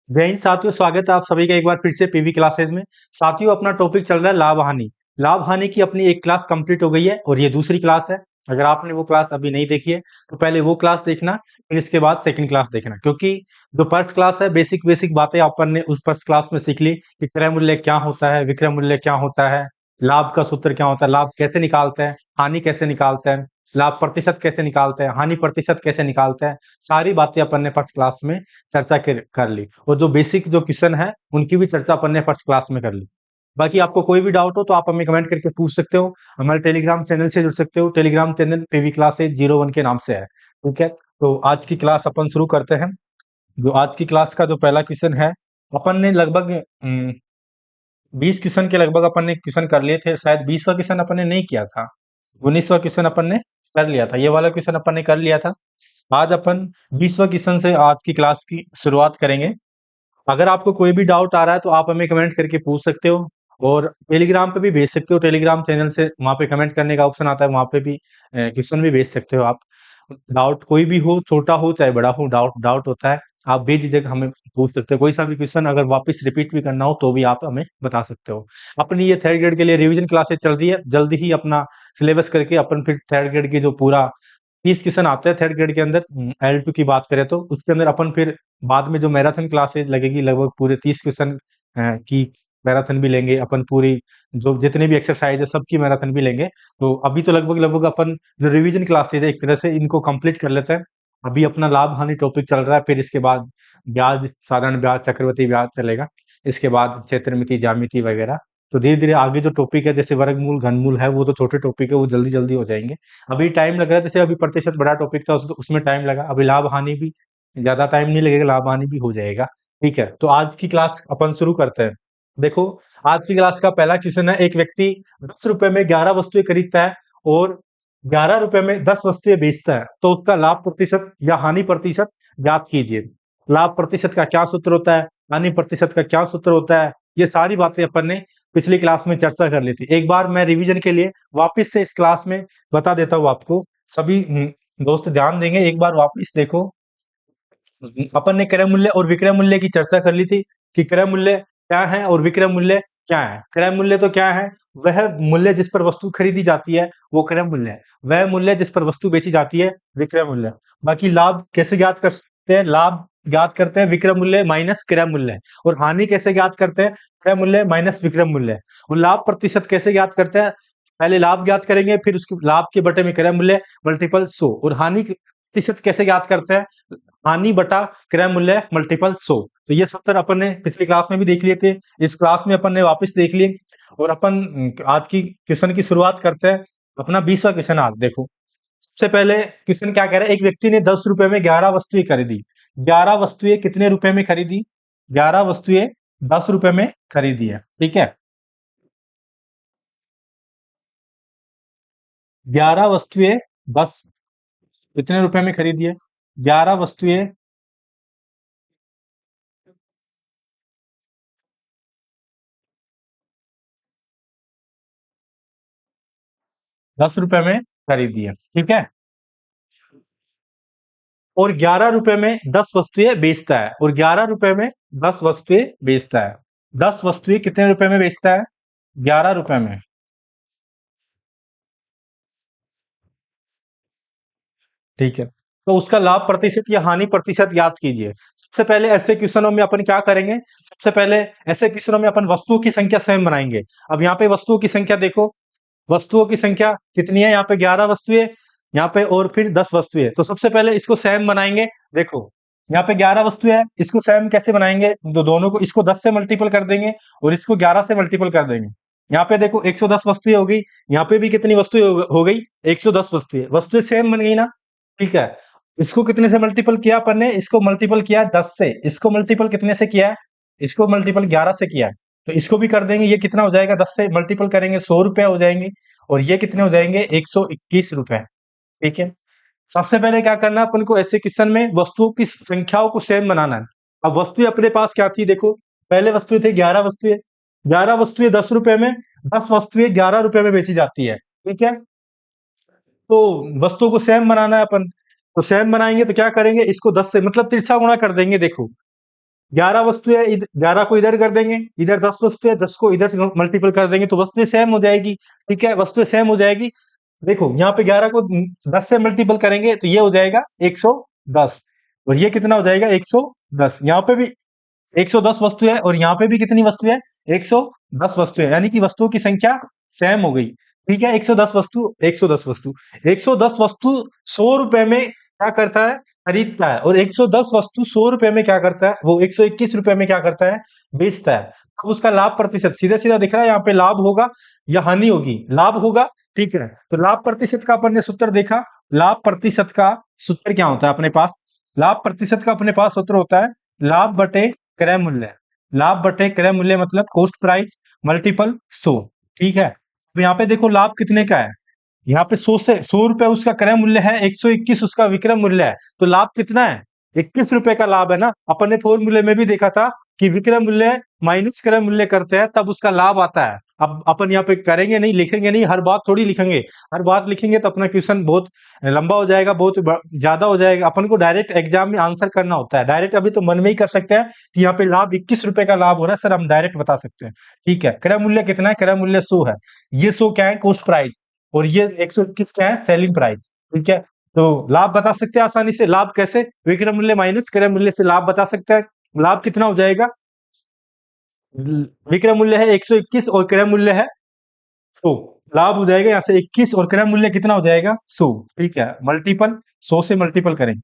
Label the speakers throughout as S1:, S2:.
S1: जय हिंद साथियों, स्वागत है आप सभी का एक बार फिर से पीवी क्लासेज में। साथियों, अपना टॉपिक चल रहा है लाभ हानि। लाभ हानि की अपनी एक क्लास कंप्लीट हो गई है और ये दूसरी क्लास है। अगर आपने वो क्लास अभी नहीं देखी है तो पहले वो क्लास देखना, फिर इसके बाद सेकंड क्लास देखना, क्योंकि जो फर्स्ट क्लास है बेसिक बेसिक बातें अपन ने उस फर्स्ट क्लास में सीख ली कि क्रय मूल्य क्या होता है, विक्रय मूल्य क्या होता है, लाभ का सूत्र क्या होता है, लाभ कैसे निकालते हैं, हानि कैसे निकालते हैं, लाभ प्रतिशत कैसे निकालते हैं, हानि प्रतिशत कैसे निकालते हैं। सारी बातें अपन ने फर्स्ट क्लास में चर्चा कर ली और जो बेसिक जो क्वेश्चन है उनकी भी चर्चा अपन ने फर्स्ट क्लास में कर ली। बाकी आपको कोई भी डाउट हो तो आप हमें कमेंट करके पूछ सकते हो। हमारे टेलीग्राम चैनल से जुड़ सकते हो। टेलीग्राम चैनल पीवी क्लासेज 01 के नाम से है। ठीक है, तो आज की क्लास अपन शुरू करते हैं। जो आज की क्लास का जो पहला क्वेश्चन है, अपन ने लगभग 20 क्वेश्चन के लगभग अपन ने क्वेश्चन कर लिए थे। शायद 20वां क्वेश्चन अपन ने नहीं किया था, 19वां क्वेश्चन अपन ने कर लिया था। ये वाला क्वेश्चन अपन ने कर लिया था। आज अपन 20वां क्वेश्चन से आज की क्लास की शुरुआत करेंगे। अगर आपको कोई भी डाउट आ रहा है तो आप हमें कमेंट करके पूछ सकते हो और टेलीग्राम पे भी भेज सकते हो। टेलीग्राम चैनल से वहाँ पे कमेंट करने का ऑप्शन आता है, वहाँ पे भी क्वेश्चन भी भेज सकते हो आप। डाउट कोई भी हो, छोटा हो चाहे बड़ा हो, डाउट डाउट होता है, आप बेझिझक हमें पूछ सकते हो। कोई सा भी क्वेश्चन अगर वापस रिपीट भी करना हो तो भी आप हमें बता सकते हो। अपनी ये थर्ड ग्रेड के लिए रिवीजन क्लासेस चल रही है। जल्दी ही अपना सिलेबस करके अपन फिर थर्ड ग्रेड की जो पूरा 30 क्वेश्चन आते हैं थर्ड ग्रेड के अंदर, L2 की बात करें तो उसके अंदर अपन फिर बाद में जो मैराथन क्लासेस लगेगी लगभग पूरे 30 क्वेश्चन की मैराथन भी लेंगे अपन। पूरी जो जितने भी एक्सरसाइज है सबकी मैराथन भी लेंगे। तो अभी तो लगभग लगभग अपन जो रिवीजन क्लासेज है एक तरह से इनको कंप्लीट कर लेते हैं। अभी अपना लाभ हानि टॉपिक चल रहा है, फिर इसके बाद ब्याज, साधारण ब्याज, चक्रवृद्धि ब्याज चलेगा। इसके बाद क्षेत्रमिति, ज्यामिति वगैरह। तो धीरे धीरे आगे जो टॉपिक है जैसे वर्गमूल, घनमूल है, वो तो छोटे टॉपिक है, वो जल्दी जल्दी हो जाएंगे। अभी टाइम लग रहा है, जैसे अभी प्रतिशत बड़ा टॉपिक था उसमें टाइम लगा। अभी लाभ हानि भी ज्यादा टाइम नहीं लगेगा, लाभ हानि भी हो जाएगा। ठीक है, तो आज की क्लास अपन शुरू करते हैं। देखो, आज की क्लास का पहला क्वेश्चन है, एक व्यक्ति 10 रुपए में 11 वस्तुएं खरीदता है और 11 रुपए में 10 वस्तुएं बेचता है, तो उसका लाभ प्रतिशत या हानि प्रतिशत ज्ञात कीजिए। लाभ प्रतिशत का क्या सूत्र होता है, हानि प्रतिशत का क्या सूत्र होता है, ये सारी बातें अपन ने पिछली क्लास में चर्चा कर ली थी। एक बार मैं रिवीजन के लिए वापस से इस क्लास में बता देता हूँ आपको। सभी दोस्त ध्यान देंगे, एक बार वापस देखो। अपन ने क्रय मूल्य और विक्रय मूल्य की चर्चा कर ली थी कि क्रय मूल्य क्या है और विक्रय मूल्य क्या है। क्रय मूल्य तो क्या है, वह मूल्य जिस पर वस्तु खरीदी जाती है वो क्रय मूल्य है। वह मूल्य जिस पर वस्तु बेची जाती है विक्रय मूल्य। बाकी लाभ कैसे ज्ञात कर सकते हैं, लाभ ज्ञात करते हैं विक्रय मूल्य माइनस क्रय मूल्य। और हानि कैसे ज्ञात करते हैं, क्रय मूल्य माइनस विक्रय मूल्य। और लाभ प्रतिशत कैसे ज्ञात करते हैं, पहले लाभ ज्ञात करेंगे, फिर उसके लाभ के बटे में क्रय मूल्य मल्टीपल 100। और हानि प्रतिशत कैसे ज्ञात करते हैं, हानि बटा क्रय मूल्य मल्टीपल 100। तो ये सूत्र अपन ने पिछली क्लास में भी देख लिए थे, इस क्लास में अपन ने वापस देख लिए। और अपन आज की क्वेश्चन की शुरुआत करते हैं। अपना 20वां क्वेश्चन आज देखो। सबसे पहले क्वेश्चन क्या कह रहा है, एक व्यक्ति ने 10 रुपए में 11 वस्तुएं खरीदी। 11 वस्तुएं कितने रुपए में खरीदी, 11 वस्तुएं 10 रुपए में खरीदी है। ठीक है, 11 वस्तुएं 10 कितने रुपए में खरीदी है, 11 वस्तुएं 10 रुपए में खरीदी है। ठीक है, और 11 रुपए में 10 वस्तुएं बेचता है, और 11 रुपए में 10 वस्तुएं बेचता है। 10 वस्तुएं कितने रुपए में बेचता है, 11 रुपए में। ठीक है, तो उसका लाभ प्रतिशत या हानि प्रतिशत याद कीजिए। सबसे पहले ऐसे क्वेश्चनों में अपन क्या करेंगे, सबसे पहले ऐसे क्वेश्चनों में अपन वस्तुओं की संख्या स्वयं बनाएंगे। अब यहाँ पे वस्तुओं की संख्या देखो, वस्तुओं की संख्या कितनी है, यहाँ पे 11 वस्तुएं, यहाँ पे और फिर 10 वस्तुएं। तो सबसे पहले इसको सेम बनाएंगे। देखो, यहाँ पे 11 वस्तुएं है, इसको सेम कैसे बनाएंगे, दोनों को, इसको 10 से मल्टीपल कर देंगे और इसको 11 से मल्टीपल कर देंगे। यहाँ पे देखो 110 वस्तुएं हो गई, यहाँ पे भी कितनी वस्तुएं हो गई, 110 वस्तुएं। वस्तुएं सेम बन गई ना। ठीक है, इसको कितने से मल्टीपल किया अपन ने, इसको मल्टीपल किया 10 से, इसको मल्टीपल कितने से किया है, इसको मल्टीपल 11 से किया है। तो इसको भी कर देंगे, ये कितना हो जाएगा, 10 से मल्टीपल करेंगे 100 रुपए हो जाएंगे, और ये कितने हो जाएंगे, 121 रुपए। ठीक है, सबसे पहले क्या करना है अपन को, ऐसे क्वेश्चन में वस्तुओं की संख्याओं को सेम बनाना है। अब वस्तुएं अपने पास क्या थी, देखो पहले वस्तुएं थे 11 वस्तुएं, 11 वस्तुएं 10 रुपए में, 10 वस्तुएं 11 रुपए में बेची जाती है। ठीक है, तो वस्तुओं को सेम बनाना है अपन। तो सेम बनाएंगे तो क्या करेंगे, इसको 10 से मतलब तिरछा गुणा कर देंगे। देखो 11 वस्तु है, 11 को इधर कर देंगे, इधर 10 वस्तु है, 10 को इधर से मल्टीपल कर देंगे तो वस्तुएं सेम हो जाएगी। ठीक है, वस्तुएं सेम हो जाएगी। देखो यहाँ पे 11 को 10 से मल्टीपल करेंगे तो ये हो जाएगा 110, और ये कितना हो जाएगा 110। यहाँ पे भी 110 वस्तु है और यहाँ पे भी कितनी वस्तु है 110 वस्तु है, यानी कि वस्तुओं की संख्या सेम हो गई। ठीक है, 110 वस्तु 110 वस्तु 110 वस्तु 100 रुपए में क्या करता है, खरीदता है, और 110 वस्तु 100 रुपए में क्या करता है, वो 121 रुपए में क्या करता है, बेचता है। अब उसका लाभ प्रतिशत सीधा सीधा दिख रहा है, यहाँ पे लाभ होगा या हानि होगी, लाभ होगा। ठीक है, तो लाभ प्रतिशत का अपन ने सूत्र देखा। लाभ प्रतिशत का सूत्र क्या होता है अपने पास, लाभ प्रतिशत का अपने पास सूत्र होता है लाभ बटे क्रय मूल्य। लाभ बटे क्रय मूल्य मतलब कॉस्ट प्राइस मल्टीपल 100। ठीक है, अब यहाँ पे देखो लाभ कितने का है, यहाँ पे 100 से 100 रुपए उसका क्रय मूल्य है, 121 उसका विक्रय मूल्य है, तो लाभ कितना है, 21 रुपए का लाभ है ना। अपन ने फॉर्मूले में भी देखा था कि विक्रय मूल्य माइनस क्रय मूल्य करते हैं तब उसका लाभ आता है। अब अपन यहाँ पे करेंगे नहीं, लिखेंगे नहीं, हर बात थोड़ी लिखेंगे। हर बात लिखेंगे तो अपना क्वेश्चन बहुत लंबा हो जाएगा, बहुत ज्यादा हो जाएगा। अपन को डायरेक्ट एग्जाम में आंसर करना होता है। डायरेक्ट अभी तो मन में ही कर सकते हैं कि यहाँ पे लाभ 21 रुपए का लाभ हो रहा है सर, हम डायरेक्ट बता सकते हैं। ठीक है, क्रय मूल्य कितना है, क्रय मूल्य 100 है, ये 100 क्या है कॉस्ट प्राइस, और ये 121 क्या है सेलिंग प्राइस। ठीक है, तो लाभ बता सकते हैं आसानी से। लाभ कैसे, विक्रय मूल्य माइनस क्रय मूल्य से लाभ बता सकते हैं। लाभ कितना हो जाएगा, विक्रय मूल्य है 121 और क्रय मूल्य है 100, लाभ हो जाएगा यहाँ से 21 और क्रय मूल्य कितना हो जाएगा 100। ठीक है, मल्टीपल 100 से मल्टीपल करेंगे।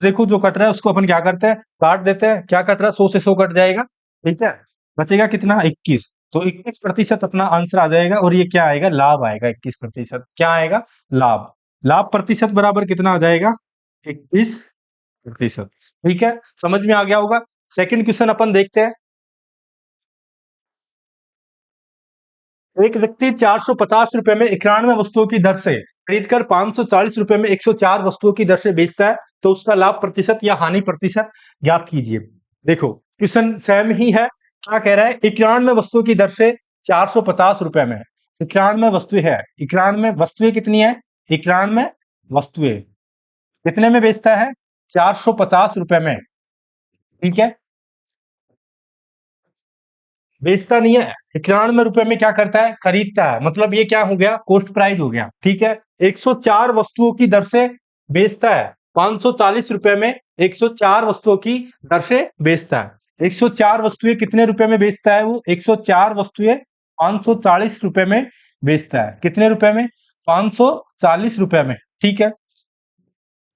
S1: देखो जो कट रहा है उसको अपन क्या करते हैं, काट देते हैं। क्या कट रहा है, 100 से 100 कट जाएगा। ठीक है, बचेगा कितना 21, तो 21% अपना आंसर आ जाएगा, और ये क्या आएगा, लाभ आएगा। 21% क्या आएगा, लाभ। लाभ प्रतिशत बराबर कितना आ जाएगा, 21%। ठीक है, समझ में आ गया होगा। सेकंड क्वेश्चन अपन देखते हैं। एक व्यक्ति 450 रुपए में 91 वस्तुओं की दर से खरीदकर 540 रुपए में 104 वस्तुओं की दर से बेचता है, तो उसका लाभ प्रतिशत या हानि प्रतिशत ज्ञात कीजिए। देखो क्वेश्चन सेम ही है। क्या कह रहा है, 91 वस्तुओं की दर से 450 रुपए में 91 वस्तुएं है। 91 वस्तुएं कितनी है, 91 वस्तुएं कितने में बेचता है, 450 रुपए में। ठीक है, बेचता नहीं है, 91 रुपए में क्या करता है, खरीदता है, मतलब ये क्या हो गया, कॉस्ट प्राइस हो गया। ठीक है, 104 वस्तुओं की दर से बेचता है, 540 रुपए में 104 वस्तुओं की दर से बेचता है। 104 वस्तुएं कितने रुपए में बेचता है वो, 104 वस्तुएं 540 रुपए में बेचता है। कितने रुपए में, 540 रुपए में। ठीक है,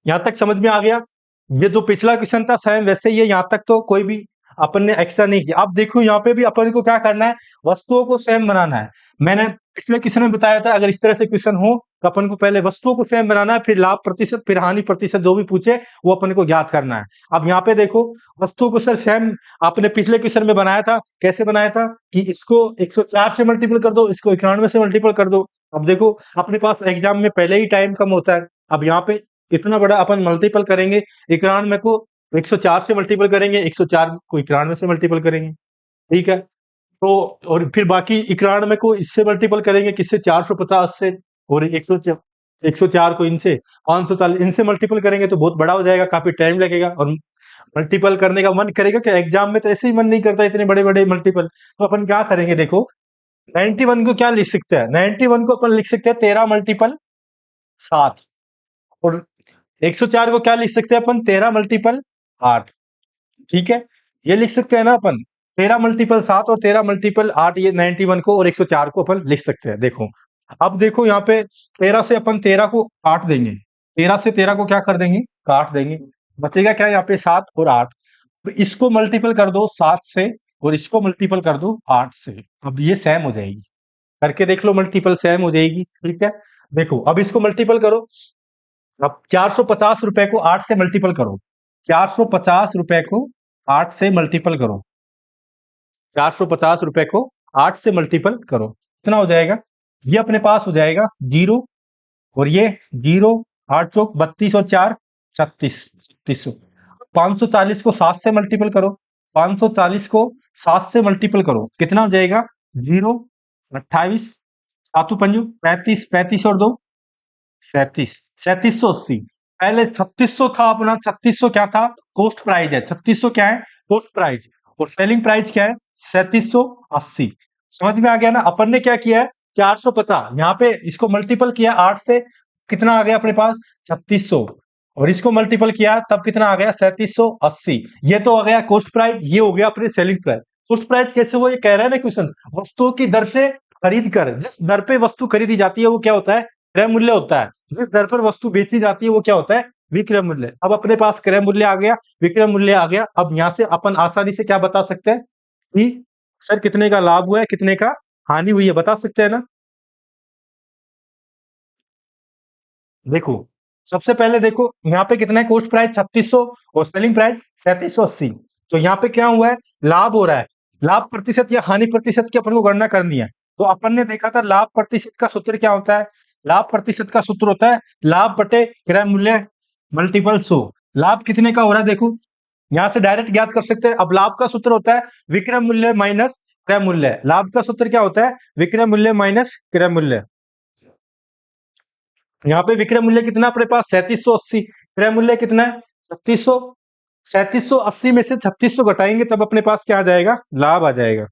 S1: यहां तक समझ में आ गया। ये जो पिछला क्वेश्चन था सेम वैसे ही है, यहाँ तक तो कोई भी अपन ने एक्स्ट्रा नहीं किया। अब देखो यहाँ पे भी अपन को क्या करना है, वस्तुओं को सेम बनाना है। मैंने पिछले क्वेश्चन में बताया था अगर इस तरह से क्वेश्चन हो तो अपन को पहले वस्तुओं को सेम बनाना है, फिर लाभ प्रतिशत, फिर हानि प्रतिशत, जो भी पूछे वो अपन को ज्ञात करना है। अब यहाँ पे देखो वस्तुओं को सर सेम आपने पिछले क्वेश्चन में बनाया था। कैसे बनाया था कि इसको 104 से मल्टीपल कर दो, इसको 91 से मल्टीपल कर दो। अब देखो अपने पास एग्जाम में पहले ही टाइम कम होता है। अब यहाँ पे इतना बड़ा अपन मल्टीपल करेंगे, 91 को 104 से मल्टीपल करेंगे, 104 को 91 से मल्टीपल करेंगे। ठीक है, तो और फिर बाकी 91 को इससे मल्टीपल करेंगे, किससे, 450 से, और 104 को इनसे 540 इनसे मल्टीपल करेंगे तो बहुत बड़ा हो जाएगा, काफी टाइम लगेगा, और मल्टीपल करने का मन करेगा क्या, एग्जाम में तो ऐसे ही मन नहीं करता इतने बड़े बड़े मल्टीपल। तो अपन क्या करेंगे, देखो 91 को क्या लिख सकते हैं, 91 को अपन लिख सकते हैं 13 मल्टीपल 7, और 104 को क्या लिख सकते हैं अपन, 13 मल्टीपल 8। ठीक है, ये लिख सकते हैं ना अपन, 13 मल्टीपल 7 और 13 मल्टीपल 8, ये 91 को और 104 को अपन लिख सकते हैं। देखो अब देखो यहाँ पे 13 से अपन 13 को काट देंगे, 13 से 13 को क्या कर देंगे, काट देंगे, बचेगा क्या यहाँ पे 7 और 8। तो इसको मल्टीपल कर दो 7 से, और इसको मल्टीपल कर दो 8 से, अब ये सेम हो जाएगी। करके देख लो, मल्टीपल सेम हो जाएगी। ठीक है, देखो अब इसको मल्टीपल करो। अब 450 रुपए को 8 से मल्टीपल करो, 450 रुपए को 8 से मल्टीपल करो, 450 रुपए को 8 से मल्टीपल करो, कितना हो जाएगा, ये अपने पास हो जाएगा 0, और ये 0, 8 चौक 32 और 4 36, 3600। 540 को 7 से मल्टीपल करो, 540 को 7 से मल्टीपल करो, कितना हो जाएगा, 0, 28, 7 पंजू 35, 35 और 2 37, 3780। पहले 3600 था अपना, 3600 क्या था, कॉस्ट प्राइस है, 3600 क्या है, कोस्ट प्राइस, और सेलिंग प्राइस क्या है 3780। समझ में आ गया ना। अपन ने क्या किया है 450, यहाँ पे इसको मल्टीपल किया 8 से, कितना आ गया अपने पास 3600, और इसको मल्टीपल किया तब कितना आ गया 3780। ये तो आ गया कोस्ट प्राइस, ये हो गया अपने सेलिंग प्राइस। कोस्ट प्राइस कैसे हुआ, ये कह रहा है ना क्वेश्चन, वस्तुओं की दर से खरीद कर, जिस दर पे वस्तु खरीदी जाती है वो क्या होता है क्रय मूल्य होता है, जिस दर पर वस्तु बेची जाती है वो क्या होता है विक्रय मूल्य। अब अपने पास क्रय मूल्य आ गया, विक्रय मूल्य आ गया। अब यहां से अपन आसानी से क्या बता सकते हैं कि सर कितने का लाभ हुआ है कितने का हानि हुई है, बता सकते हैं ना। देखो सबसे पहले देखो यहाँ पे कितना है कोस्ट प्राइस 3600 और सेलिंग प्राइस 3780। तो यहाँ पे क्या हुआ है लाभ हो रहा है, लाभ प्रतिशत या हानि प्रतिशत की अपन को गणना करनी है। तो अपन ने देखा था लाभ प्रतिशत का सूत्र क्या होता है, लाभ प्रतिशत का सूत्र होता है लाभ बटे क्रय मूल्य मल्टीपल 100। लाभ कितने का हो रहा है देखो, यहाँ से डायरेक्ट ज्ञात कर सकते हैं। अब लाभ का सूत्र होता है विक्रय मूल्य माइनस क्रय मूल्य। लाभ का सूत्र क्या होता है विक्रय मूल्य माइनस क्रय मूल्य। यहाँ पे विक्रय मूल्य कितना अपने पास 3780, क्रय मूल्य कितना है 3600। 3780 में से 3600 घटाएंगे तब अपने पास क्या आ जाएगा लाभ आ जाएगा।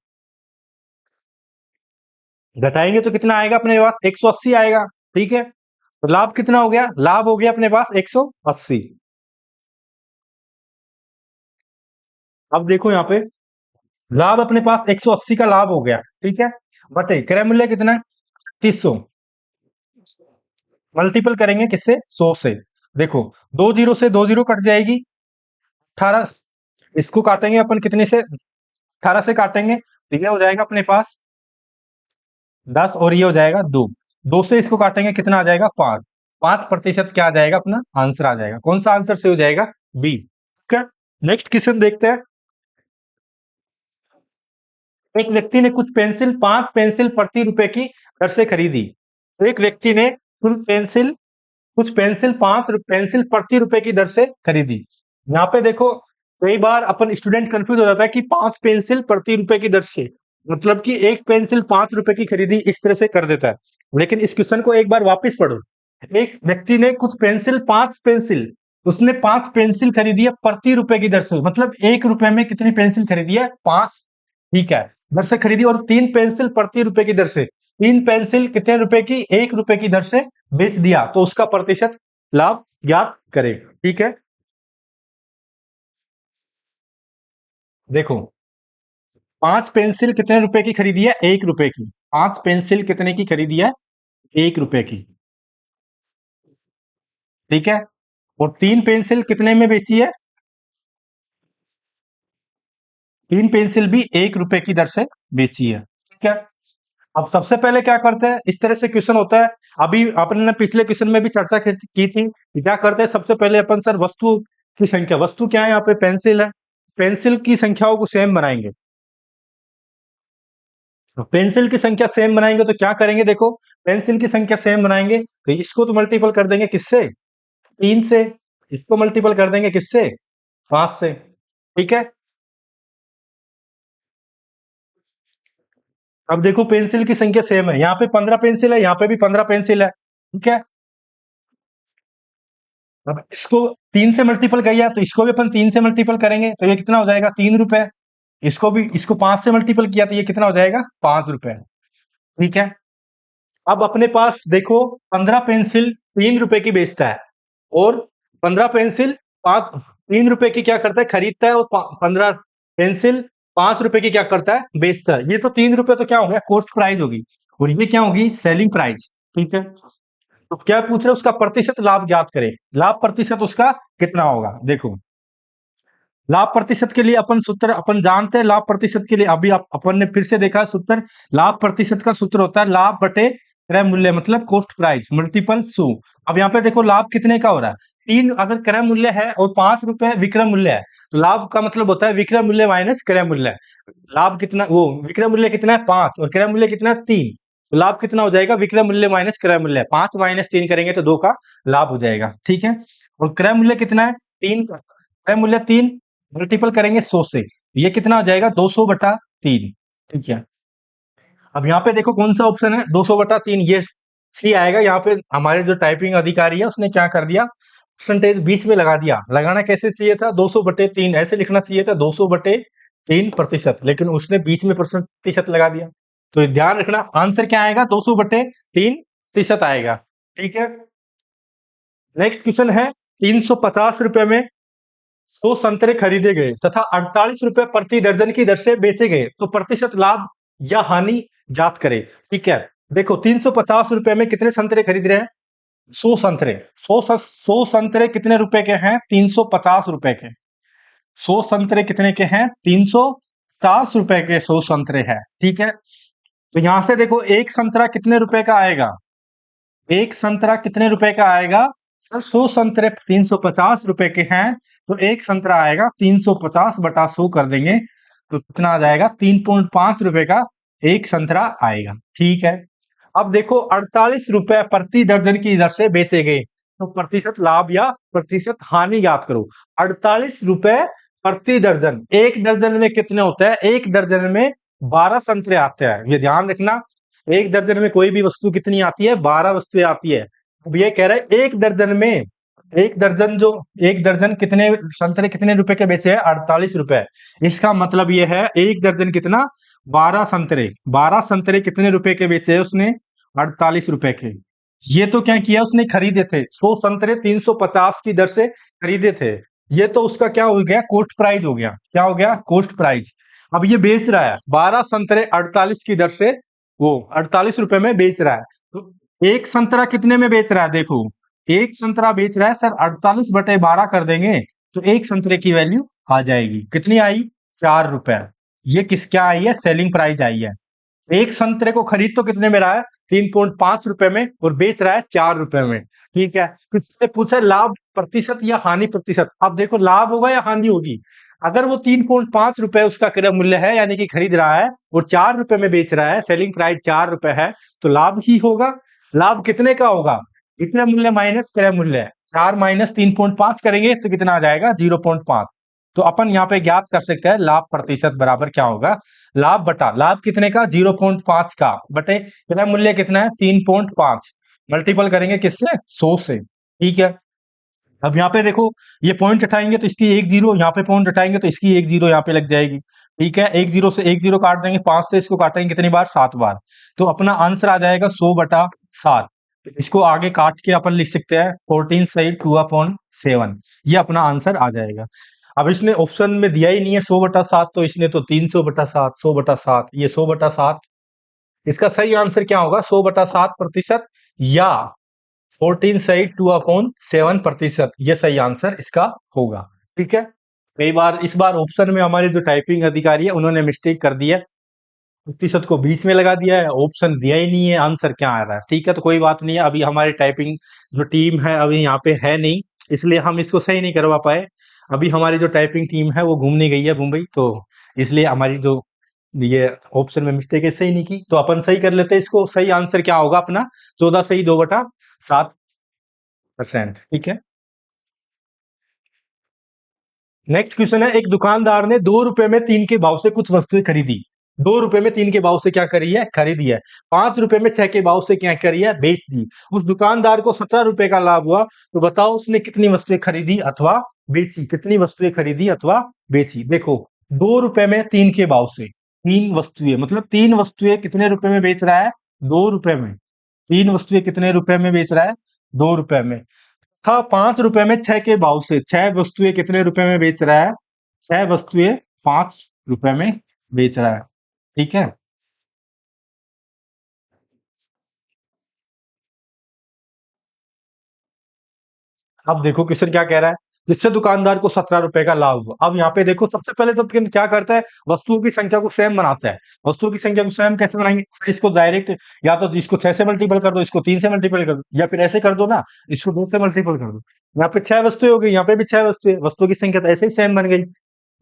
S1: घटाएंगे तो कितना आएगा अपने पास 180 आएगा। ठीक है, तो लाभ कितना हो गया, लाभ हो गया अपने पास 180। अब देखो यहाँ पे लाभ अपने पास 180 का लाभ हो गया, ठीक है, बटे क्रय मूल्य कितना है 3600, मल्टीपल करेंगे किससे 100 से। देखो दो जीरो से दो जीरो कट जाएगी, 18, इसको काटेंगे अपन कितने से 18 से काटेंगे तो ये हो जाएगा अपने पास 10, और ये हो जाएगा 2, 2 से इसको काटेंगे कितना आ जाएगा 5, 5% क्या आ जाएगा अपना आंसर आ जाएगा। कौन सा आंसर से हो जाएगा बी। ठीक है, नेक्स्ट क्वेश्चन देखते हैं। एक व्यक्ति ने कुछ पेंसिल 5 पेंसिल प्रति रुपए की दर से खरीदी। एक व्यक्ति ने कुछ पेंसिल 5 पेंसिल प्रति रुपए की दर से खरीदी। यहाँ पे देखो कई बार अपन स्टूडेंट कंफ्यूज हो जाता है कि 5 पेंसिल प्रति रुपए की दर से मतलब कि एक पेंसिल 5 रुपए की खरीदी, इस तरह से कर देता है। लेकिन इस क्वेश्चन को एक बार वापस पढ़ो। एक व्यक्ति ने कुछ पेंसिल 5 पेंसिल, उसने 5 पेंसिल खरीदी है प्रति रुपए की दर से, मतलब 1 रुपए में कितनी पेंसिल खरीदी है 5, ठीक है, दर से खरीदी। और 3 पेंसिल प्रति रुपए की दर से, 3 पेंसिल कितने रुपए की 1 रुपए की दर से बेच दिया, तो उसका प्रतिशत लाभ ज्ञात करें। ठीक है, देखो 5 पेंसिल कितने रुपए की खरीदी है 1 रुपए की, 5 पेंसिल कितने की खरीदी है 1 रुपए की, ठीक है, और 3 पेंसिल कितने में बेची है, 3 पेंसिल भी 1 रुपए की दर से बेची है। ठीक है, अब सबसे पहले क्या करते हैं, इस तरह से क्वेश्चन होता है। अभी अपन ने पिछले क्वेश्चन में भी चर्चा की थी कि क्या करते हैं, सबसे पहले अपन सर वस्तु की संख्या, वस्तु क्या है यहाँ पे पेंसिल है, पेंसिल की संख्याओं को सेम बनाएंगे। तो पेंसिल की संख्या सेम बनाएंगे तो क्या करेंगे, देखो पेंसिल की संख्या सेम बनाएंगे तो इसको तो मल्टीपल कर देंगे किससे 3 से, इसको मल्टीपल कर देंगे किससे 5 से। ठीक है, अब देखो पेंसिल की संख्या सेम है, यहाँ पे 15 पेंसिल है, यहाँ पे भी 15 पेंसिल है। ठीक है, अब इसको 3 से मल्टीपल किया तो इसको भी अपन 3 से मल्टीपल करेंगे तो ये कितना हो जाएगा 3 रुपए। इसको भी, इसको 5 से मल्टीपल किया तो ये कितना हो जाएगा 5 रुपए। ठीक है, अब अपने पास देखो 15 पेंसिल 3 रुपए की बेचता है, और 15 पेंसिल 3 रुपए की क्या करता है खरीदता है, और 15 पेंसिल 5 रुपए की क्या करता है बेचता है। ये तो 3 रुपए तो क्या हो गया कॉस्ट प्राइस होगी, और ये क्या होगी सेलिंग प्राइस। ठीक है, तो क्या पूछ रहे हैं उसका प्रतिशत लाभ ज्ञात करें, लाभ प्रतिशत उसका कितना होगा। देखो लाभ प्रतिशत के लिए अपन सूत्र अपन जानते हैं, लाभ प्रतिशत के लिए अभी अपन ने फिर से देखा सूत्र, लाभ प्रतिशत का सूत्र होता है लाभ बटे क्रय मूल्य मतलब कॉस्ट प्राइस मल्टीपल 100। अब यहाँ पे देखो लाभ कितने का हो रहा है 3, अगर क्रय मूल्य है और 5 रुपए विक्रय मूल्य है तो लाभ का मतलब होता है विक्रय मूल्य माइनस क्रय मूल्य। लाभ कितना, वो विक्रय मूल्य कितना है 5 और क्रय मूल्य कितना है 3, तो लाभ कितना हो जाएगा विक्रय मूल्य माइनस क्रय मूल्य, 5 माइनस 3 करेंगे तो 2 का लाभ हो जाएगा। ठीक है, और क्रय मूल्य कितना है 3 का, क्रय मूल्य 3 मल्टीपल करेंगे 100 से, ये कितना हो जाएगा 200 बटा 3। ठीक है, अब यहाँ पे देखो कौन सा ऑप्शन है 200 बटा 3, ये सी आएगा। यहाँ पे हमारे जो टाइपिंग अधिकारी है उसने क्या कर दिया परसेंटेज 20 में लगा दिया। लगाना कैसे चाहिए था? 200/3 ऐसे लिखना चाहिए था, 200/3%, लेकिन उसने 20 में प्रतिशत लगा दिया। तो ध्यान रखना आंसर क्या आएगा? 200/3% आएगा। ठीक है। नेक्स्ट क्वेश्चन है, 350 रुपए में 100 संतरे खरीदे गए तथा 48 रुपए प्रति दर्जन की दर से बेचे गए, तो प्रतिशत लाभ या हानि ज्ञात करें। ठीक है। देखो 350 रुपए में कितने संतरे खरीद रहे हैं? 100 संतरे। 100 संतरे कितने रुपए के हैं? 350 रुपए के। 100 संतरे कितने के हैं? 350 रुपए के 100 संतरे हैं। ठीक है। तो यहां से देखो एक संतरा कितने रुपए का आएगा? एक संतरा कितने रुपए का आएगा? सर 100 संतरे 350 रुपए के हैं, तो एक संतरा आएगा 350/100 कर देंगे, तो कितना आ जाएगा? 3.5 रुपए का एक संतरा आएगा। ठीक है। अब देखो 48 रुपए प्रति दर्जन की दर से बेचे गए, तो प्रतिशत लाभ या प्रतिशत हानि याद करो। 48 रुपए प्रति दर्जन, एक दर्जन में कितने होते हैं? एक दर्जन में 12 संतरे आते हैं, ये ध्यान रखना। एक दर्जन में कोई भी वस्तु कितनी आती है? 12 वस्तुएं आती है। अब ये कह रहा है एक दर्जन में, एक दर्जन कितने संतरे कितने रुपए के बेचे हैं? 48 रुपए। इसका मतलब ये है एक दर्जन कितना? 12 संतरे। 12 संतरे कितने रुपए के बेचे हैं उसने? 48 रुपए के। ये तो क्या किया उसने? खरीदे थे 100 संतरे 350 की दर से खरीदे थे। ये तो उसका क्या हो गया? कॉस्ट प्राइस हो गया। क्या हो गया? Cost price. अब ये बेच रहा है 12 संतरे 48 की दर से, वो 48 रुपए में बेच रहा है। तो एक संतरा कितने में बेच रहा है? देखो एक संतरा बेच रहा है सर 48/12 कर देंगे, तो एक संतरे की वैल्यू आ जाएगी। कितनी आई? 4 रुपए। ये किस क्या आई है? सेलिंग प्राइस आई है। एक संतरे को खरीद तो कितने में रहा है? 3.5 रुपए में, और बेच रहा है 4 रुपए में। ठीक है। फिर इसने पूछा लाभ प्रतिशत या हानि प्रतिशत। अब देखो लाभ होगा या हानि होगी? अगर वो 3.5 रुपए उसका क्रय मूल्य है, यानी कि खरीद रहा है, और 4 रुपए में बेच रहा है, सेलिंग प्राइस 4 रुपए है, तो लाभ ही होगा। लाभ कितने का होगा? विक्रय मूल्य माइनस क्रय मूल्य। 4 माइनस 3.5 करेंगे तो कितना आ जाएगा? 0.5। तो अपन यहाँ पे ज्ञात कर सकते हैं लाभ प्रतिशत बराबर क्या होगा? लाभ बटा लाभ कितने का? 0.5 का, बटे क्रय मूल्य कितना है? 3.5। मल्टीपल करेंगे किससे? 100 से। ठीक है। अब यहाँ पे देखो ये पॉइंट हटाएंगे तो इसकी एक जीरो, यहाँ पे पॉइंट हटाएंगे तो इसकी एक जीरो यहाँ पे लग जाएगी। ठीक है। एक जीरो से एक जीरो काट देंगे, 5 से इसको काटेंगे कितनी बार? 7 बार। तो अपना आंसर आ जाएगा 100/7। इसको आगे काट के अपन लिख सकते हैं 14 सही 2/7। ये अपना आंसर आ जाएगा। अब इसने ऑप्शन में दिया ही नहीं है 100/7, तो इसने तो 300/7, 100/7, ये 100/7। इसका सही आंसर क्या होगा? 100/7% या 14 सही 2/7%, ये सही आंसर इसका होगा। ठीक है। कई बार इस बार ऑप्शन में हमारे जो टाइपिंग अधिकारी है उन्होंने मिस्टेक कर दी है, प्रतिशत को 20 में लगा दिया है, ऑप्शन दिया ही नहीं है, आंसर क्या आ रहा है। ठीक है। तो कोई बात नहीं है, अभी हमारी टाइपिंग जो टीम है अभी यहाँ पे है नहीं, इसलिए हम इसको सही नहीं करवा पाए। अभी हमारी जो टाइपिंग टीम है वो घूमने गई है मुंबई, तो इसलिए हमारी जो ये ऑप्शन में मिस्टेक है सही नहीं की, तो अपन सही कर लेते हैं इसको। सही आंसर क्या होगा अपना? 14 सही 2/7%। ठीक है। नेक्स्ट क्वेश्चन है, एक दुकानदार ने 2 रुपए में 3 के भाव से कुछ वस्तुएं खरीदी। 2 रुपए में 3 के भाव से क्या करी है? खरीदी है। 5 रुपए में 6 के भाव से क्या करी है? बेच दी। उस दुकानदार को 17 रुपए का लाभ हुआ, तो बताओ उसने कितनी वस्तुएं खरीदी अथवा बेची? कितनी वस्तुएं खरीदी अथवा बेची? देखो 2 रुपए में 3 के भाव से 3 वस्तुएं, मतलब 3 वस्तुएं कितने रुपए में बेच रहा है? 2 रुपए में। 3 वस्तुएं कितने रुपए में बेच रहा है? 2 रुपए में। था 5 रुपए में 6 के भाव से 6 वस्तुएं कितने रुपए में बेच रहा है? 6 वस्तुएं 5 रुपए में बेच रहा है। ठीक है। अब देखो क्वेश्चन क्या कह रहा है, जिससे दुकानदार को 17 रुपए का लाभ हुआ। अब यहाँ पे देखो सबसे पहले तो फिर क्या करता है? वस्तुओं की संख्या को सेम बनाता है। वस्तुओं की संख्या को सेम कैसे बनाएंगे? इसको डायरेक्ट या तो इसको 6 से मल्टीपल कर दो, इसको 3 से मल्टीपल कर दो, या फिर ऐसे कर दो ना, इसको 2 से मल्टीपल कर दो। यहाँ पे 6 वस्तुएं हो गई, यहाँ पे भी 6 वस्तुएं, वस्तुओं की संख्या तो ऐसे ही सेम बन गई।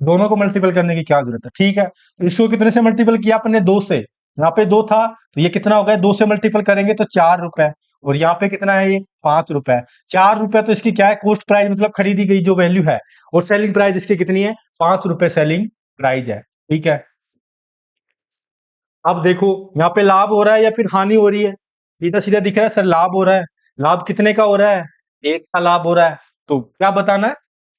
S1: दोनों को मल्टीपल करने की क्या जरूरत है? ठीक है। तो इसको कितने से मल्टीपल किया अपने? 2 से। यहाँ पे 2 था, तो ये कितना हो गया? 2 से मल्टीपल करेंगे तो 4 रुपए। और यहाँ पे कितना है? ये 5 रुपए। 4 रुपए तो इसकी क्या है? कॉस्ट प्राइस, मतलब खरीदी गई जो वैल्यू है। और सेलिंग प्राइस इसकी कितनी है? 5 रुपए सेलिंग प्राइस है। ठीक है। अब देखो यहाँ पे लाभ हो रहा है या फिर हानि हो रही है? सीधा सीधा दिख रहा है सर, लाभ हो रहा है। लाभ कितने का हो रहा है? 1 का लाभ हो रहा है। तो क्या बताना है,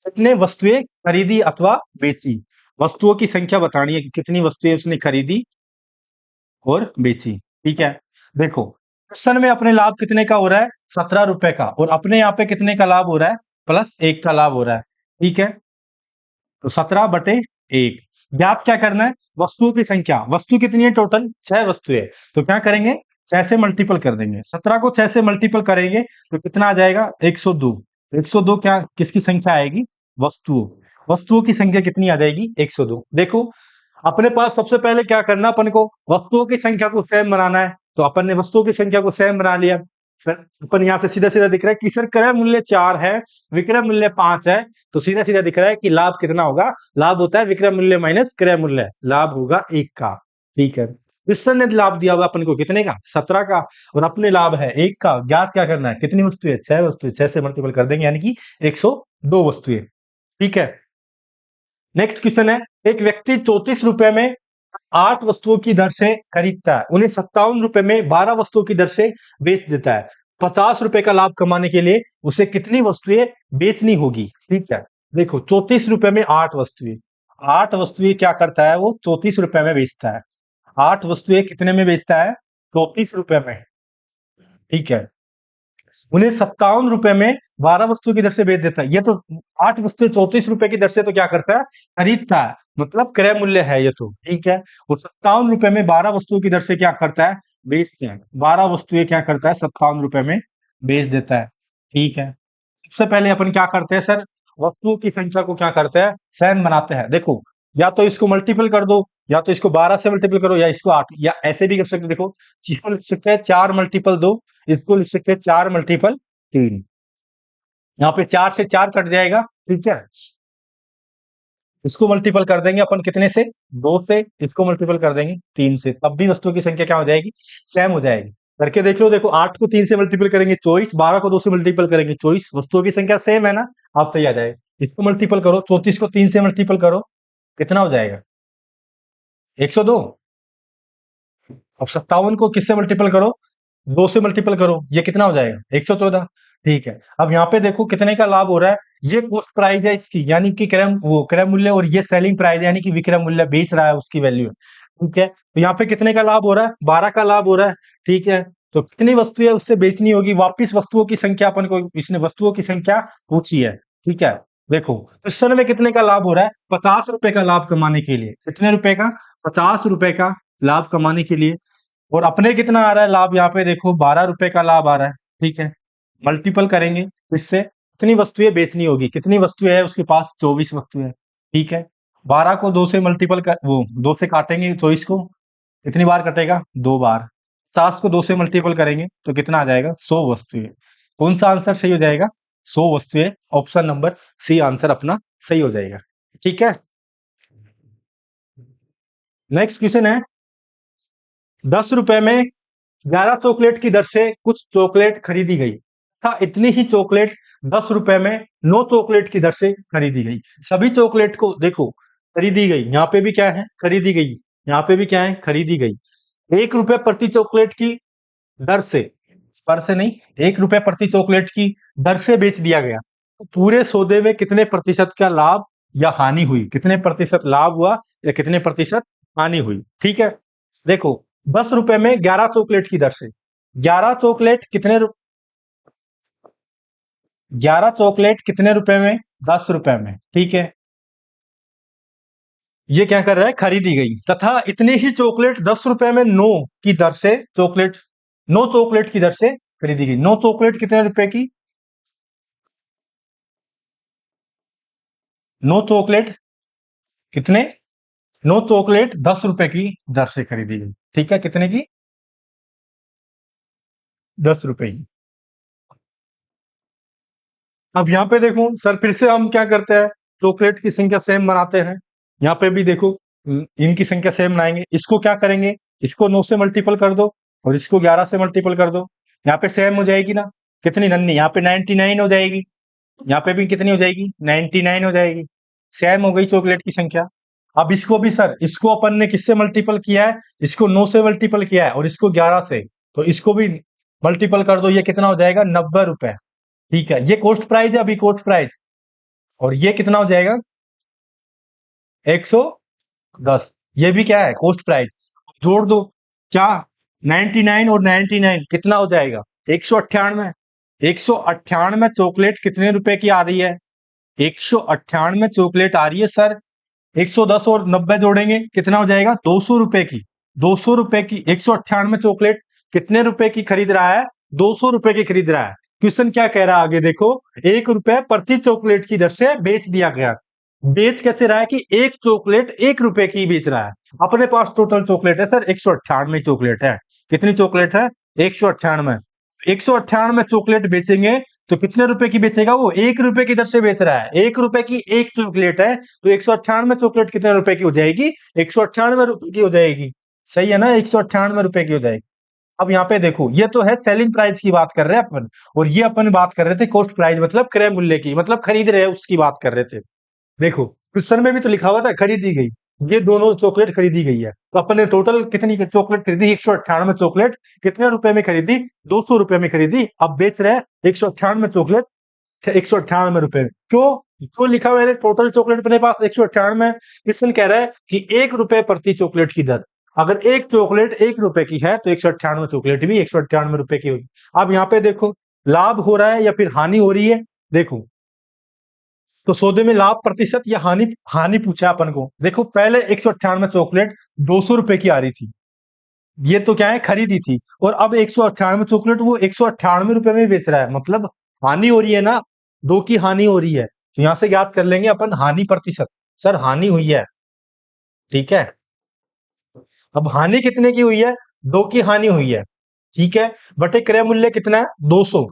S1: कितने वस्तुएं खरीदी अथवा बेची, वस्तुओं की संख्या बतानी है कि कितनी वस्तुएं उसने खरीदी और बेची। ठीक है, देखो क्वेश्चन में अपने लाभ कितने का हो रहा है, 17 रुपए का, और अपने यहाँ पे कितने का लाभ हो रहा है, +1 का लाभ हो रहा है। ठीक है, तो 17/1। ज्ञात क्या करना है, वस्तुओं की संख्या, वस्तु कितनी है टोटल, 6 वस्तुएं, तो क्या करेंगे 6 से मल्टीपल कर देंगे, 17 को 6 से मल्टीपल करेंगे तो कितना आ जाएगा, 102। 102 क्या किसकी संख्या आएगी, वस्तुओं, वस्तुओं की संख्या कितनी आ जाएगी, 102। देखो अपने पास सबसे पहले क्या करना, अपन को वस्तुओं की संख्या को सेम बनाना है, तो अपन ने वस्तुओं की संख्या को सेम बना लिया। फिर अपन यहाँ से सीधा सीधा दिख रहा है कि सर क्रय मूल्य 4 है, विक्रय मूल्य 5 है, तो सीधा सीधा दिख रहा है कि लाभ कितना होगा, लाभ होता है विक्रय मूल्य माइनस क्रय मूल्य, लाभ होगा 1 का। ठीक है, क्वेश्चन ने लाभ दिया हुआ अपन को कितने का, 17 का, और अपने लाभ है 1 का। ज्ञात क्या करना है, कितनी वस्तुएं, 6 वस्तुएं, 6 से मल्टीपल कर देंगे यानी कि 102 वस्तुएं। ठीक है, नेक्स्ट क्वेश्चन है, एक व्यक्ति 34 रुपए में 8 वस्तुओं की दर से खरीदता है, उन्हें 57 रुपए में 12 वस्तुओं की दर से बेच देता है। 50 रुपए का लाभ कमाने के लिए उसे कितनी वस्तुएं बेचनी होगी। ठीक है, देखो 34 रुपए में 8 वस्तुएं, 8 वस्तुएं क्या करता है वो, 34 रुपए में बेचता है। 8 वस्तुएं कितने में बेचता है, 34 रुपए में। ठीक है, उन्हें 57 रुपए में 12 वस्तुओं की दर से बेच देता है। ये तो 8 वस्तुएं 34 रुपए की दर से तो क्या करता है, खरीदता है, मतलब क्रय मूल्य है ये तो। ठीक है, और 57 रुपए में 12 वस्तुओं की दर से क्या करता है, बेचते हैं, 12 वस्तुएं क्या करता है, 57 रुपए में बेच देता है। ठीक है, सबसे पहले अपन क्या करते हैं सर, वस्तुओं की संख्या को क्या करते हैं, सैन बनाते हैं। देखो या तो इसको मल्टीपल कर दो, या तो इसको 12 से मल्टीपल करो, या इसको 8, या ऐसे भी कर सकते हो। देखो इसको लिख सकते हैं 4 मल्टीपल 2, इसको लिख सकते हैं 4 मल्टीपल 3। यहाँ पे 4 से 4 कट जाएगा। ठीक है, इसको मल्टीपल कर देंगे अपन कितने से, 2 से, इसको मल्टीपल कर देंगे 3 से, तब भी वस्तुओं की संख्या क्या हो जाएगी, सेम हो जाएगी। करके देख लो, देखो 8 को 3 से मल्टीपल करेंगे 24, 12 को 2 से मल्टीपल करेंगे 24, वस्तुओं की संख्या सेम है ना, आप सही आ जाएगा। इसको मल्टीपल करो, 34 को 3 से मल्टीपल करो, कितना हो जाएगा, 102। अब 57 को किससे मल्टीपल करो, 2 से मल्टीपल करो, ये कितना हो जाएगा, 114। ठीक है, अब यहाँ पे देखो कितने का लाभ हो रहा है, ये कॉस्ट प्राइस है इसकी, यानी कि क्रय मूल्य, और ये सेलिंग प्राइस है यानी कि विक्रय मूल्य, बेच रहा है उसकी वैल्यू। ठीक है, तो यहाँ पे कितने का लाभ हो रहा है, 12 का लाभ हो रहा है। ठीक है, तो कितनी वस्तुएं उससे बेचनी होगी, वापिस वस्तुओं की संख्या अपन को, इसने वस्तुओं की संख्या पूछी है। ठीक है, देखो क्वेश्चन में कितने का लाभ हो रहा है, 50 रुपए का लाभ कमाने के लिए, कितने रुपए का, 50 रुपए का लाभ कमाने के लिए, और अपने कितना आ रहा है लाभ, यहाँ पे देखो 12 रुपए का लाभ आ रहा है। ठीक है, मल्टीपल करेंगे इससे, कितनी वस्तुएं बेचनी होगी, कितनी वस्तुएं है उसके पास, 24 वस्तुएं। ठीक है, 12 को 2 से मल्टीपल कर, वो 2 से काटेंगे 24 को, कितनी बार कटेगा, 2 बार। 50 को 2 से मल्टीपल करेंगे तो कितना आ जाएगा, 100 वस्तुएं। कौन सा आंसर सही हो जाएगा, 100 वस्तुएं, ऑप्शन नंबर सी आंसर अपना सही हो जाएगा। ठीक है, नेक्स्ट क्वेश्चन है, 10 रुपए में 11 चॉकलेट की दर से कुछ चॉकलेट खरीदी गई था, इतनी ही चॉकलेट 10 रुपए में 9 चॉकलेट की दर से खरीदी गई। सभी चॉकलेट को देखो, खरीदी गई, यहाँ पे भी क्या है, खरीदी गई, यहाँ पे भी क्या है, खरीदी गई, 1 रुपए प्रति चॉकलेट की दर से, पर से नहीं, 1 रुपए प्रति चॉकलेट की दर से बेच दिया गया, तो पूरे सौदे में कितने प्रतिशत का लाभ या हानि हुई, कितने प्रतिशत लाभ हुआ या कितने प्रतिशत हानि हुई। ठीक है, देखो 10 रुपए में 11 चॉकलेट की दर से, 11 चॉकलेट कितने 11 चॉकलेट कितने रुपए में, 10 रुपए में। ठीक है, ये क्या कर रहा है, खरीदी गई, तथा इतनी ही चॉकलेट 10 रुपए में 9 की दर से चॉकलेट, 9 चॉकलेट की दर से खरीदी गई। 9 चॉकलेट कितने रुपए की, 9 चॉकलेट कितने, 9 चॉकलेट 10 रुपए की दर से खरीदी गई। ठीक है, कितने की, 10 रुपए की। अब यहाँ पे देखो सर, फिर से हम क्या करते हैं, चॉकलेट की संख्या सेम बनाते हैं। यहाँ पे भी देखो इनकी संख्या सेम बनाएंगे, इसको क्या करेंगे, इसको 9 से मल्टीपल कर दो, और इसको 11 से मल्टीपल कर दो, यहाँ पे सेम हो जाएगी ना, कितनी नन्ही, यहाँ पे 99 हो जाएगी, यहाँ पे भी कितनी हो जाएगी, 99 हो जाएगी, सेम हो गई चॉकलेट की संख्या। अब इसको भी सर, इसको अपन ने किससे मल्टीपल किया है, इसको 9 से मल्टीपल किया है, और इसको 11 से, तो इसको भी मल्टीपल कर दो, ये कितना हो जाएगा, 90 रुपए। ठीक है, ये कॉस्ट प्राइस है अभी, कॉस्ट प्राइस। और ये कितना हो जाएगा? 110। ये भी क्या है? Cost price. जोड़ दो क्या? 99 और 99 कितना हो जाएगा? 198। 198 चॉकलेट कितने रुपए की आ रही है? 198 चॉकलेट आ रही है सर। 110 और 90 जोड़ेंगे कितना हो जाएगा? 200 रुपए की। 200 रुपए की 198 चॉकलेट कितने रुपए की खरीद रहा है? 200 रुपए की खरीद रहा है। क्वेश्चन क्या कह रहा है आगे देखो, 1 रुपए प्रति चॉकलेट की दर से बेच दिया गया। बेच कैसे रहा है कि एक चॉकलेट 1 रुपए की बेच रहा है। अपने पास टोटल चॉकलेट है सर 198 चॉकलेट है। कितनी चॉकलेट है? 198। 198 चॉकलेट बेचेंगे तो कितने रुपए की बेचेगा वो? 1 रुपए की दर से बेच रहा है। 1 रुपए की एक चॉकलेट है तो 198 चॉकलेट कितने रुपए की हो जाएगी? 198 रुपए की हो जाएगी। सही है ना? 198 रुपए की हो जाएगी। अब यहाँ पे देखो, ये तो है सेलिंग प्राइस की बात कर रहे हैं अपन, और ये अपन बात कर रहे थे कॉस्ट प्राइस, मतलब क्रय मूल्य की, मतलब खरीद रहे हैं उसकी बात कर रहे थे। देखो क्वेश्चन में भी तो लिखा हुआ था खरीदी गई। ये दोनों चॉकलेट खरीदी गई है, तो अपन ने टोटल कितनी चॉकलेट खरीदी? 198 चॉकलेट। कितने रुपए में खरीदी? 200 रुपए में खरीदी। अब बेच रहे हैं 198 चॉकलेट 198 रुपए में। क्यों लिखा हुआ है टोटल चॉकलेट अपने पास 198? क्वेश्चन कह रहा है कि 1 रुपए प्रति चॉकलेट की दर। अगर एक चॉकलेट 1 रुपए की है तो 198 चॉकलेट भी 198 रुपए की होगी। अब यहाँ पे देखो, लाभ हो रहा है या फिर हानि हो रही है? देखो, तो सौदे में लाभ प्रतिशत या हानि, हानि पूछा अपन को। देखो पहले 198 चॉकलेट 200 रुपए की आ रही थी, ये तो क्या है? खरीदी थी। और अब 198 चॉकलेट वो 198 रुपए में बेच रहा है, मतलब हानि हो रही है ना? दो की हानि हो रही है, तो यहां से याद कर लेंगे अपन हानि प्रतिशत। सर हानि हुई है, ठीक है। अब हानि कितने की हुई है? 2 की हानि हुई है, ठीक है। बटे क्रय मूल्य कितना है? 200।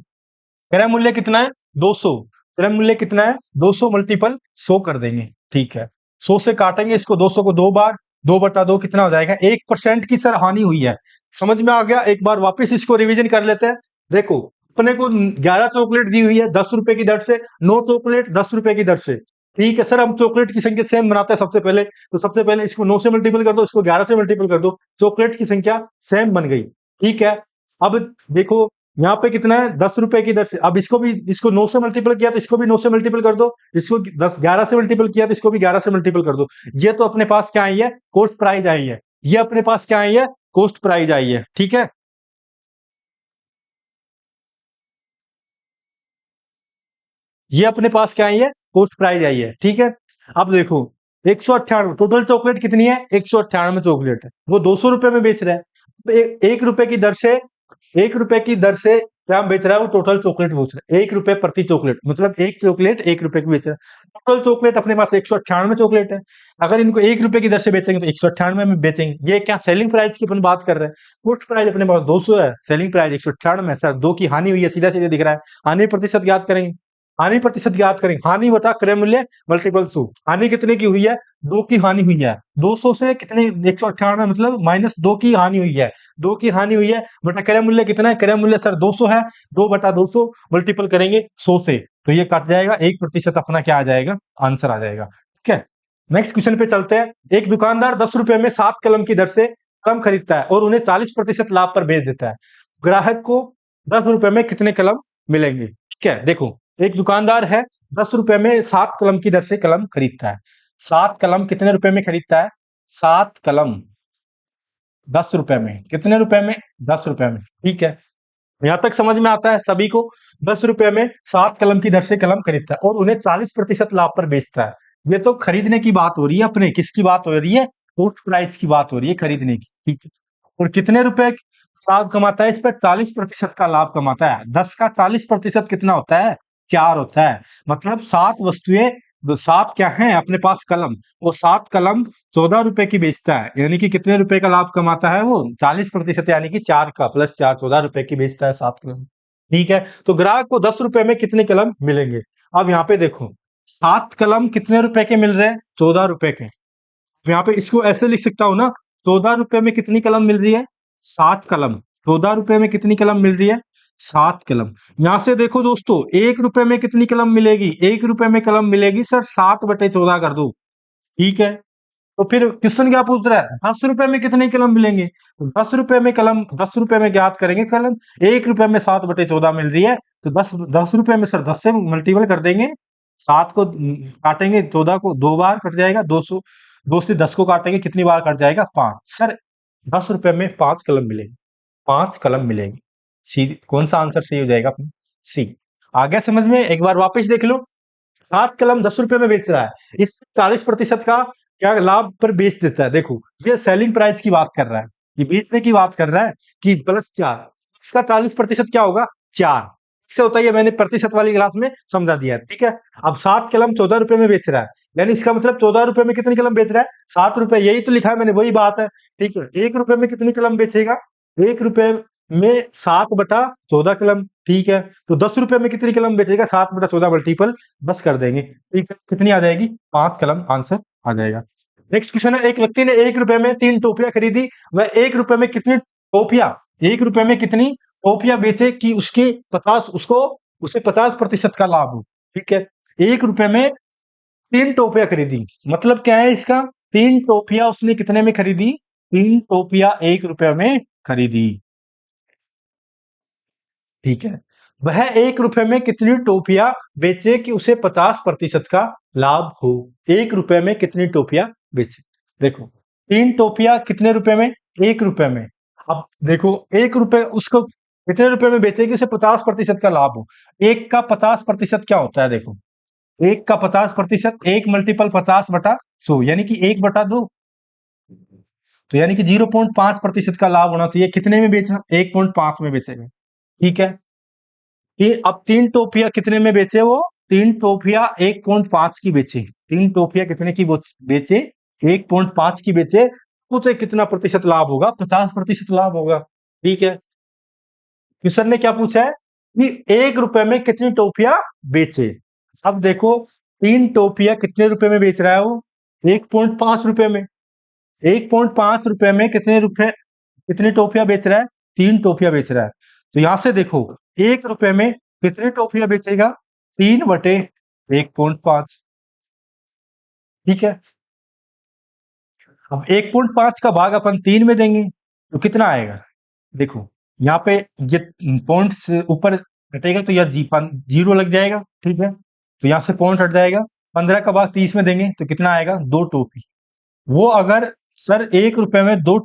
S1: क्रय मूल्य कितना है? 200। क्रय मूल्य कितना है? 200 मल्टीपल 100 कर देंगे, ठीक है। 100 से काटेंगे इसको, 200 को 2 बार, 2/2 कितना हो जाएगा? 1% की सर हानि हुई है। समझ में आ गया? एक बार वापस इसको रिवीजन कर लेते हैं। देखो, अपने को 11 चॉकलेट दी हुई है 10 रुपए की दर से, 9 चॉकलेट 10 रुपए की दर से, ठीक है। सर हम चॉकलेट की संख्या सेम बनाते हैं सबसे पहले, तो सबसे पहले इसको 9 से मल्टीपल कर दो, इसको 11 से मल्टीपल कर दो, चॉकलेट की संख्या सेम बन गई, ठीक है। अब देखो, यहाँ पे कितना है? 10 रुपए की दर से। अब इसको भी, इसको 9 से मल्टीपल किया तो इसको भी 9 से मल्टीपल कर दो, इसको 11 से मल्टीपल किया तो इसको भी 11 से मल्टीपल कर दो। ये तो अपने पास क्या आई है? कॉस्ट प्राइस आई है। ये अपने पास क्या आई है? कॉस्ट प्राइस आई है, ठीक है। ये अपने पास क्या आई है? कॉस्ट प्राइस आई है, ठीक है। अब देखो, 198 टोटल चॉकलेट कितनी है? 198 चॉकलेट है, वो 200 रुपए में बेच रहा है। तो 1 रुपए की दर से, 1 रुपए की दर से क्या बेच रहा है वो? टोटल चॉकलेट बेच रहा है। 1 रुपए प्रति चॉकलेट, मतलब एक चॉकलेट 1 रुपए की बेच रहा है। टोटल चॉकलेट अपने पास 198 चॉकलेट है। अगर इनको 1 रुपए की दर से बेचेंगे तो 198 में बेचेंगे। ये क्या सेलिंग प्राइस की अपन बात कर रहे हैं। कॉस्ट प्राइस अपने पास 200 है, सेलिंग प्राइस 198 है। सर 2 की हानि हुई है, सीधा सीधा दिख रहा है। हानि प्रतिशत याद करेंगे, हानि प्रतिशत याद करेंगे, हानि बटा क्रय मूल्य मल्टीपल 100। हानि कितने की हुई है? 2 की हानि हुई है। 200 से कितने? 198 मतलब -2 की हानि हुई है। 2 की हानि हुई है बटा क्रय मूल्य कितना है? क्रय मूल्य सर 200 है, 2/200 मल्टीपल करेंगे 100 से, तो ये कट जाएगा। 1% अपना क्या आ जाएगा? आंसर आ जाएगा, ठीक है। नेक्स्ट क्वेश्चन पे चलते हैं। एक दुकानदार 10 रुपए में 7 कलम की दर से कलम खरीदता है और उन्हें 40% लाभ पर बेच देता है। ग्राहक को 10 रुपए में कितने कलम मिलेंगे? ठीक है, देखो, एक दुकानदार है, 10 रुपए में 7 कलम की दर से कलम खरीदता है। 7 कलम कितने रुपए में खरीदता है? 7 कलम 10 रुपए में, कितने रुपए में? 10 रुपए में, ठीक है। यहां तक समझ में आता है सभी को? 10 रुपए में 7 कलम की दर से कलम खरीदता है और उन्हें 40% लाभ पर बेचता है। ये तो खरीदने की बात हो रही है अपने, किसकी बात हो रही है? कॉस्ट प्राइस की बात हो रही है, खरीदने की, ठीक है। और कितने रुपए लाभ कमाता है? इस पर 40% का लाभ कमाता है। 10 का 40% कितना होता है? 4 होता है। मतलब 7 वस्तुएं, 7 क्या है अपने पास? कलम। वो 7 कलम 14 रुपए की बेचता है, यानी कि कितने रुपए का लाभ कमाता है वो? 40%, यानी कि 4 का प्लस 4, 14 रुपए की बेचता है 7 कलम, ठीक है। तो ग्राहक को 10 रुपए में कितने कलम मिलेंगे? अब यहाँ पे देखो, 7 कलम कितने रुपए के मिल रहे हैं? 14 रुपए के। यहाँ पे इसको ऐसे लिख सकता हूँ ना, 14 रुपए में कितनी कलम मिल रही है? 7 कलम। 14 रुपए में कितनी कलम मिल रही है? 7 कलम। यहां से देखो दोस्तों, 1 रुपए में कितनी कलम मिलेगी? 1 रुपए में कलम मिलेगी सर 7/14 कर दो, ठीक है। तो फिर क्वेश्चन क्या पूछ रहा है, 10 रुपए में कितने कलम मिलेंगे? तो 10 रुपए में कलम, 10 रुपए में ज्ञात करेंगे कलम। 1 रुपए में 7/14 मिल रही है, तो 10 रुपए में सर 10 से मल्टीपल कर देंगे। 7 को काटेंगे, 14 को 2 बार कट जाएगा, 200, 2 से 10 को काटेंगे, कितनी बार कट जाएगा? 5। सर 10 रुपए में 5 कलम मिलेंगे, 5 कलम मिलेंगे। सी, कौन सा आंसर सही हो जाएगा अपना? सी। आगे समझ में? एक बार वापस देख लो। 7 कलम 10 रुपए में बेच रहा है, इस 40% का क्या लाभ पर बेच देता है। देखो ये सेलिंग प्राइस की बात कर रहा है, ये बेचने की बात कर रहा है कि +4, इसका 40% क्या होगा? 4 इससे होता है। ये मैंने प्रतिशत वाली क्लास में समझा दिया है, ठीक है। अब 7 कलम 14 रुपए में बेच रहा है, यानी इसका मतलब 14 रुपए में कितनी कलम बेच रहा है? 7 रुपए, यही तो लिखा है मैंने, वही बात है, ठीक है। 1 रुपए में कितनी कलम बेचेगा? 1 रुपए में 7/14 कलम, ठीक है। तो 10 रुपए में कितनी कलम बेचेगा? 7/14 मल्टीपल 10 कर देंगे, ठीक है। कितनी आ जाएगी? 5 कलम आंसर आ जाएगा। नेक्स्ट क्वेश्चन है, एक व्यक्ति ने 1 रुपए में 3 टोपियां खरीदी, वह 1 रुपए में कितनी टोपियां, 1 रुपए में कितनी टोपियां बेचे कि उसके 50, उसको उसे 50% का लाभ हो, ठीक है। 1 रुपए में 3 टोपियां खरीदी, मतलब क्या है इसका? 3 टोपियां उसने कितने में खरीदी? 3 टोपियां 1 रुपए में खरीदी, ठीक है। वह 1 रुपए में कितनी टोपियां बेचे कि उसे 50% का लाभ हो? 1 रुपए में कितनी टोपियां बेचे? देखो 3 टोपियां कितने रुपए में? 1 रुपए में। अब देखो 1 रुपए उसको कितने रुपए में बेचे कि उसे 50% का लाभ हो? एक का 50% क्या होता है? देखो एक का 50%, 1 × 50 / 100, यानी कि 1/2, तो यानी कि 0.5% का लाभ होना चाहिए। कितने में बेचना? 1.5 में बेचेगा, ठीक है। अब 3 टोपियां कितने में बेचे वो? 3 टोपियां 1.5 की बेचे। 3 टोपियां कितने की बेचे? 1.5 की बेचे, तो उसे कितना प्रतिशत लाभ होगा? 50% लाभ होगा, ठीक है। क्वेश्चन ने क्या पूछा है कि 1 रुपए में कितनी टोपियां बेचे। अब देखो 3 टोपियां कितने रुपए में बेच रहा है वो? 1.5 रुपए में। 1.5 रुपए में कितने रुपए, कितनी टोपियां बेच रहा है? 3 टोपियां बेच रहा है। तो यहां से देखो 1 रुपए में कितनी टोपियां बेचेगा? 3/1.5, ठीक है। अब 1.5 का भाग अपन 3 में देंगे तो कितना आएगा? देखो यहाँ पे ये पॉइंट्स ऊपर हटेगा तो यह जीरो लग जाएगा, ठीक है। तो यहाँ से पॉइंट हट जाएगा। 15 का भाग 30 में देंगे तो कितना आएगा? 2 टोपी। वो अगर सर 1 रुपए में 2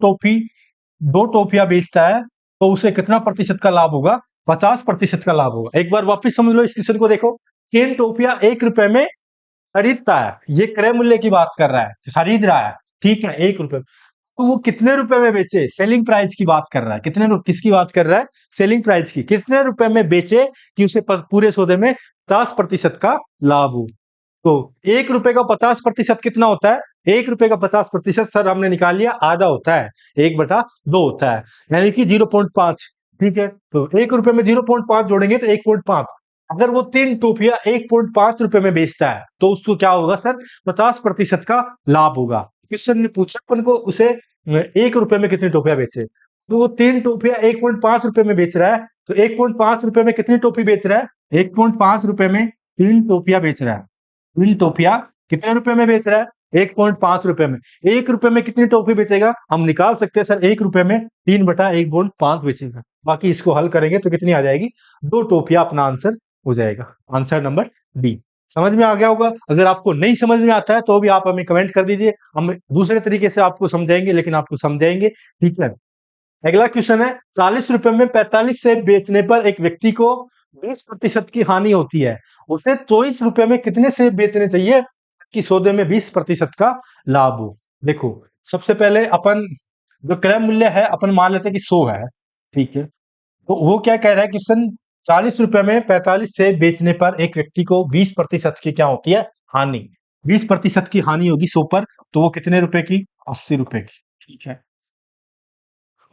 S1: टोपियां बेचता है तो उसे कितना प्रतिशत का लाभ होगा? 50% का लाभ होगा। एक बार वापस समझ लो इस क्वेश्चन को। देखो 3 टोपियां 1 रुपए में खरीदता है, ये क्रय मूल्य की बात कर रहा है, खरीद रहा है, ठीक है, 1 रुपए। तो वो कितने रुपए में बेचे? सेलिंग प्राइस की बात कर रहा है। किसकी बात कर रहा है? सेलिंग प्राइस की। कितने रुपए में बेचे कि उसे पूरे सौदे में 50% का लाभ हो? तो 1 रुपए का 50% कितना होता है? 1 रुपए का 50% सर हमने निकाल लिया, आधा होता है, 1/2 होता है, यानी कि 0.5, ठीक है। तो 1 रुपए में 0.5 जोड़ेंगे तो 1.5। अगर वो 3 टोपियां 1.5 रुपए में बेचता है तो उसको क्या होगा सर? 50% का लाभ होगा। क्वेश्चन ने पूछा अपन को उसे 1 रुपए में कितनी टोपियां बेचे, तो वो 3 टोपियां 1.5 रुपए में बेच रहा है। तो 1.5 रुपए में कितनी टोपी बेच रहा है? 1.5 रुपए में 3 टोपियां बेच रहा है। 3 टोपियां कितने रुपए में बेच रहा है? 1.5 रुपए में। 1 रुपए में कितनी टोपी बेचेगा? हम निकाल सकते हैं सर, 1 रुपए में 3/1.5 बेचेगा। बाकी इसको हल करेंगे तो कितनी आ जाएगी? 2 टोपियां अपना आंसर हो जाएगा। Answer number D. समझ में आ गया होगा। अगर आपको नहीं समझ में आता है तो भी आप हमें कमेंट कर दीजिए, हम दूसरे तरीके से आपको समझाएंगे, लेकिन आपको समझाएंगे, ठीक है। अगला क्वेश्चन है, 40 रुपए में 45 सेब बेचने पर एक व्यक्ति को 20% की हानि होती है, उसे 24 रुपए में कितने सेब बेचने चाहिए कि सौदे में 20% का लाभ हो? देखो सबसे पहले अपन जो क्रय मूल्य है अपन मान लेते हैं कि 100 है, ठीक है। तो वो क्या कह रहा है क्वेश्चन, 40 रुपए में 45 सेब बेचने पर एक व्यक्ति को 20% की क्या होती है? हानि। 20% की हानि होगी 100 पर, तो वो कितने रुपए की? 80 रुपए की, ठीक है।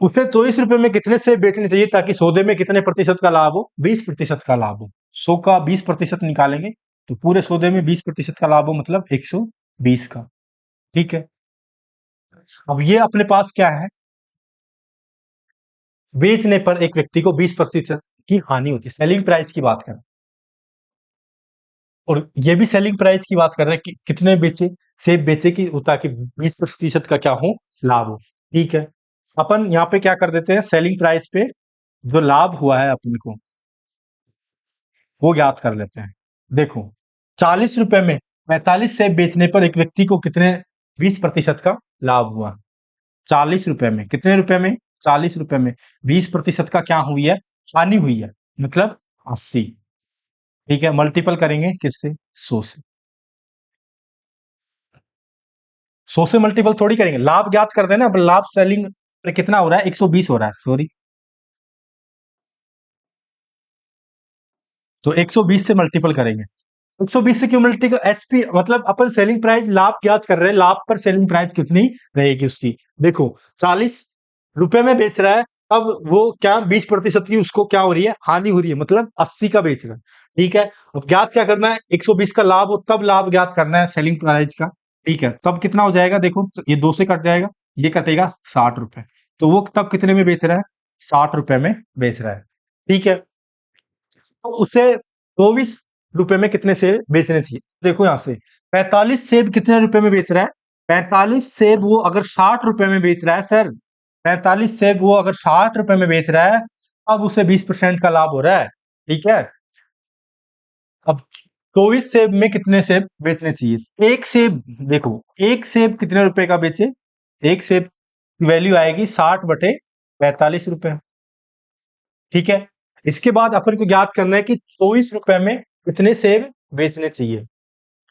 S1: उसे 24 रुपए में कितने सेब बेचने चाहिए ताकि सौदे में कितने प्रतिशत का लाभ हो? 20% का लाभ हो। 100 का 20% निकालेंगे तो पूरे सौदे में 20% का लाभ हो, मतलब 120 का, ठीक है। अब ये अपने पास क्या है? बेचने पर एक व्यक्ति को 20% की हानि होती है, सेलिंग प्राइस की बात कर, और ये भी सेलिंग प्राइस की बात कर रहे हैं कि कितने बेचे? सेब बेचे कि ताकि 20% का क्या हो, लाभ हो। ठीक है, अपन यहाँ पे क्या कर देते हैं, सेलिंग प्राइस पे जो लाभ हुआ है अपन को वो ज्ञात कर लेते हैं। देखो, 40 रुपए में 45 सेब बेचने पर एक व्यक्ति को कितने 20% का लाभ हुआ। 40 रुपए में, कितने रुपए में, 40 रुपए में 20% का क्या हुई है, हानि हुई है, मतलब 80। ठीक है, मल्टीपल करेंगे किससे, 100 से। 100 से मल्टीपल थोड़ी करेंगे, लाभ ज्ञात कर देना। अब लाभ सेलिंग पे कितना हो रहा है, 120 हो रहा है, सॉरी, तो 120 से मल्टीपल करेंगे। 120 से क्यों मल्टीपल, एसपी मतलब अपन सेलिंग प्राइस लाभ ज्ञात कर रहे हैं, लाभ पर सेलिंग प्राइस कितनी रहेगी उसकी। देखो, 40 रुपए में बेच रहा है, अब वो क्या 20% की उसको क्या हो रही है, हानि हो रही है, मतलब 80 का बेच रहा है। ठीक है, अब ज्ञात क्या करना है, 120 का लाभ हो तब लाभ ज्ञात करना है सेलिंग प्राइस का। ठीक है, तब कितना हो जाएगा, देखो तो ये 2 से कट जाएगा, ये कटेगा 60 रुपए, तो वो तब कितने में बेच रहा है, 60 रुपए में बेच रहा है। ठीक है, तो उसे 24 रुपए में कितने सेब बेचने चाहिए। देखो यहां से 45 सेब कितने रुपए में बेच रहा है, 45 सेब वो अगर 60 रुपए में बेच रहा है सर, 45 सेब वो अगर 60 रुपए में बेच रहा है, अब उसे 20% का लाभ हो रहा है। ठीक है, अब 24 सेब में कितने सेब बेचने चाहिए, एक सेब, देखो एक सेब कितने रुपए का बेचे, एक सेब की वैल्यू आएगी 60/45 रुपए। ठीक है, इसके बाद अपन को ज्ञात करना है कि 24 रुपए में कितने सेब बेचने चाहिए।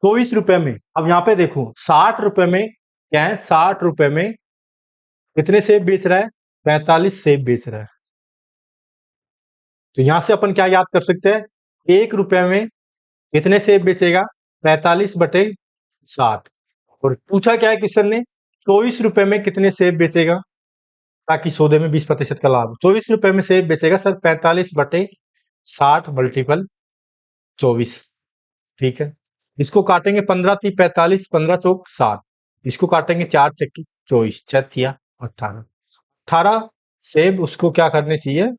S1: 24 रुपए में, अब यहाँ पे देखो 60 रुपए में क्या है, 60 रुपए में कितने सेब बेच रहा है, 45 सेब बेच रहा है। तो यहां से अपन क्या याद कर सकते हैं, 1 रुपए में कितने सेब बेचेगा, 45/60। और पूछा क्या है क्वेश्चन ने, 24 रुपए में कितने सेब बेचेगा ताकि सौदे में 20% का लाभ। 24 रुपए में सेब बेचेगा सर, 45/60 मल्टीपल 24। ठीक है, इसको काटेंगे 15×3 = 45, 15×4 = 60, इसको काटेंगे 4×6 = 24, 6×3 = 18। 18 सेब उसको क्या करने चाहिए,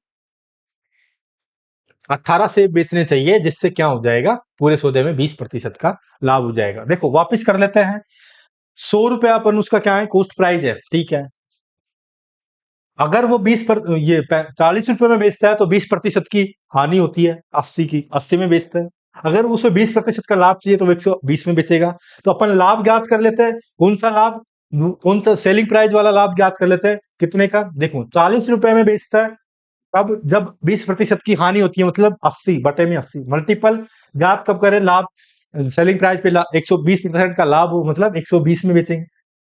S1: 18 सेब बेचने चाहिए, जिससे क्या हो जाएगा, पूरे सौदे में 20% का लाभ हो जाएगा। देखो वापस कर लेते हैं, 100 रुपया अपन उसका क्या है, कॉस्ट प्राइस है। ठीक है, अगर वो 40 रुपए में बेचता है तो 20% की हानि होती है, 80 की, 80 में बेचता है। अगर उसे 20% का लाभ चाहिए तो वो 120 में बेचेगा। तो अपन लाभ ज्ञात कर लेते हैं, कौन सा लाभ, कौन सा सेलिंग प्राइस वाला लाभ ज्ञात कर लेते हैं, कितने का, देखो 40 रुपए में बेचता है, अब जब 20% की हानि होती है, मतलब 80/80 मल्टीपल ज्ञात कब करें, लाभ सेलिंग प्राइस पे 120% का लाभ हो, मतलब 120 में बेचेंगे।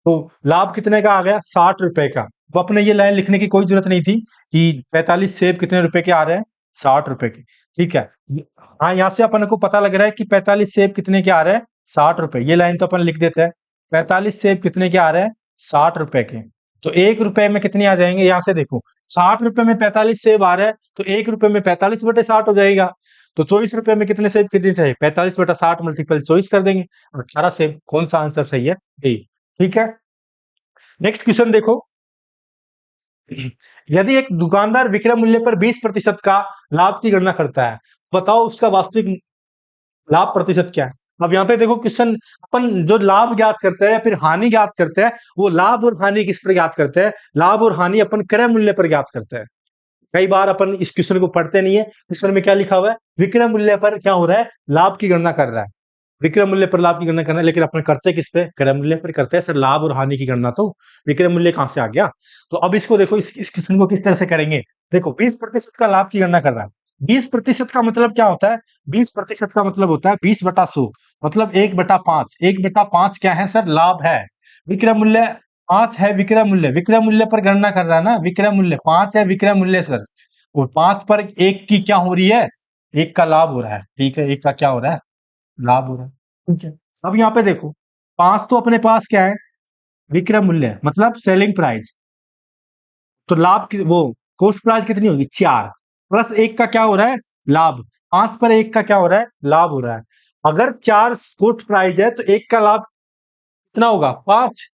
S1: तो लाभ कितने का आ गया, 60 रुपए का। तो अपने ये लाइन लिखने की कोई जरूरत नहीं थी कि 45 सेब कितने रुपए के आ रहे हैं, 60 रुपए के। ठीक है, हाँ यहाँ से अपन को पता लग रहा है कि 45 सेब कितने के आ रहे हैं, 60 रुपए। ये लाइन तो अपन लिख देते हैं, 45 सेब कितने के आ रहे हैं, 60 रुपए के। तो 1 रुपए में कितने आ जाएंगे, यहाँ से देखो 60 रुपए में 45 सेब आ रहा है, तो 1 रुपए में 45/60 हो जाएगा। तो 24 रुपए में कितने सेब कितने चाहिए, 45/60 मल्टीपल 24 कर देंगे, 18 सेब। कौन सा आंसर सही है, ए। ठीक है, नेक्स्ट क्वेश्चन देखो, यदि एक दुकानदार विक्रय मूल्य पर 20% का लाभ की गणना करता है, बताओ उसका वास्तविक लाभ प्रतिशत क्या है। अब यहाँ पे देखो क्वेश्चन, अपन जो लाभ ज्ञात करते हैं या फिर हानि ज्ञात करते हैं, वो लाभ और हानि किस पर ज्ञात करते हैं, लाभ और हानि अपन क्रय मूल्य पर ज्ञात करते हैं। कई बार अपन इस क्वेश्चन को पढ़ते नहीं है, क्वेश्चन में क्या लिखा हुआ है, विक्रय मूल्य पर क्या हो रहा है, लाभ की गणना कर रहा है, विक्रय मूल्य पर लाभ की गणना करना है, लेकिन अपन करते किस पे, क्रय मूल्य पर करते हैं। सर लाभ और हानि की गणना तो विक्रय मूल्य कहां से आ गया। तो अब इसको देखो, इस क्वेश्चन को किस तरह से करेंगे। देखो 20% का लाभ की गणना कर रहा है, 20% का मतलब क्या होता है, 20% का मतलब होता है 20/100, मतलब 1/5। 1/5 क्या है सर, लाभ है। विक्रय मूल्य 5 है, विक्रय मूल्य, विक्रय मूल्य पर गणना कर रहा है ना, विक्रय मूल्य 5 है, विक्रय मूल्य सर, और 5 पर 1 की क्या हो रही है, 1 का लाभ हो रहा है। ठीक है, 1 का क्या हो रहा है, लाभ हो रहा है। ठीक है, अब यहाँ पे देखो 5 तो अपने पास क्या है, विक्रय मूल्य मतलब सेलिंग प्राइस, तो लाभ की वो कॉस्ट प्राइस कितनी होगी, 4 प्लस 1 का क्या हो रहा है, लाभ। 5 पर 1 का क्या हो रहा है, लाभ हो रहा है। अगर 4 कॉस्ट प्राइस है तो 1 का लाभ कितना होगा, 5,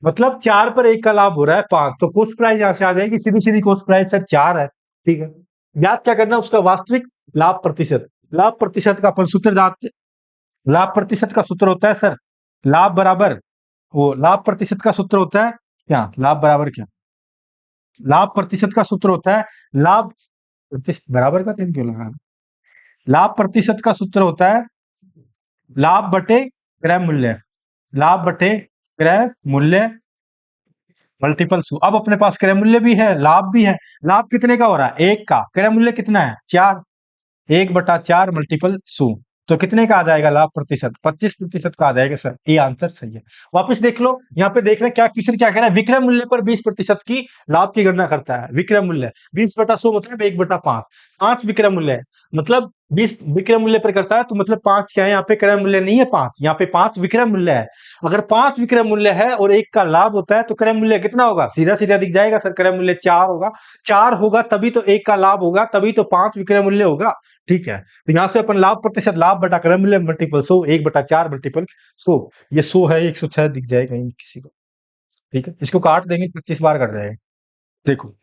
S1: मतलब 4 पर 1 का लाभ हो रहा है 5, तो कॉस्ट प्राइस यहां से आ जाएगी, सीधी सीधी कॉस्ट प्राइस सर 4 है। ठीक है, याद क्या करना, उसका वास्तविक लाभ प्रतिशत। लाभ प्रतिशत का अपन सूत्र जानते, लाभ प्रतिशत का सूत्र होता है सर, लाभ बराबर वो लाभ प्रतिशत का सूत्र होता है क्या, लाभ बराबर क्या, लाभ प्रतिशत का सूत्र होता है लाभ बराबर का चिन्ह क्यों लगा, लाभ प्रतिशत का सूत्र होता है लाभ बटे क्रय मूल्य, लाभ बटे क्रय मूल्य मल्टीपल सू। अब अपने पास क्रय मूल्य भी है, लाभ भी है। लाभ कितने का हो रहा है, 1 का। क्रय मूल्य कितना है, 4। 1/4 मल्टीपल सू, तो कितने का आ जाएगा लाभ प्रतिशत, 25% का आ जाएगा सर। ये आंसर सही है। वापस देख लो, यहाँ पे देख रहे हैं क्या क्वेश्चन क्या कह रहा है, विक्रय मूल्य पर 20% की लाभ की गणना करता है। विक्रय मूल्य 20/100 मतलब 1/5। 5 विक्रय मूल्य है, मतलब 20 विक्रय मूल्य पर करता है, तो मतलब 5 क्या है, यहाँ पे क्रय मूल्य नहीं है 5, यहाँ पे 5 विक्रय मूल्य है। अगर 5 विक्रय मूल्य है और 1 का लाभ होता है तो क्रय मूल्य कितना होगा, सीधा सीधा दिख जाएगा सर, क्रय मूल्य 4 होगा। 4 होगा तभी तो 1 का लाभ होगा, तभी तो 5 विक्रय मूल्य होगा। ठीक है, तो यहां से अपन लाभ प्रतिशत, लाभ बटा क्रय मूल्य मल्टीपल 100, 1/4 मल्टीपल 100, ये 100 है, 106 दिख जाएगा कहीं किसी को। ठीक है, इसको काट देंगे, 25 बार कट जाएगा। देखो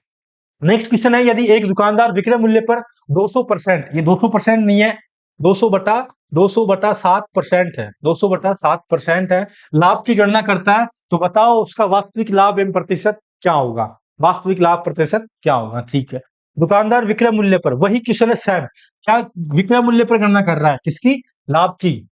S1: नेक्स्ट क्वेश्चन है, यदि एक दुकानदार विक्रय मूल्य पर 200%, ये 200% नहीं है, 200/7% है, 200/7% है, लाभ की गणना करता है, तो बताओ उसका वास्तविक लाभ एवं प्रतिशत क्या होगा, वास्तविक लाभ प्रतिशत क्या होगा। ठीक है, दुकानदार विक्रय मूल्य पर, वही क्वेश्चन है सेम, क्या विक्रय मूल्य पर गणना कर रहा है, किसकी, लाभ की,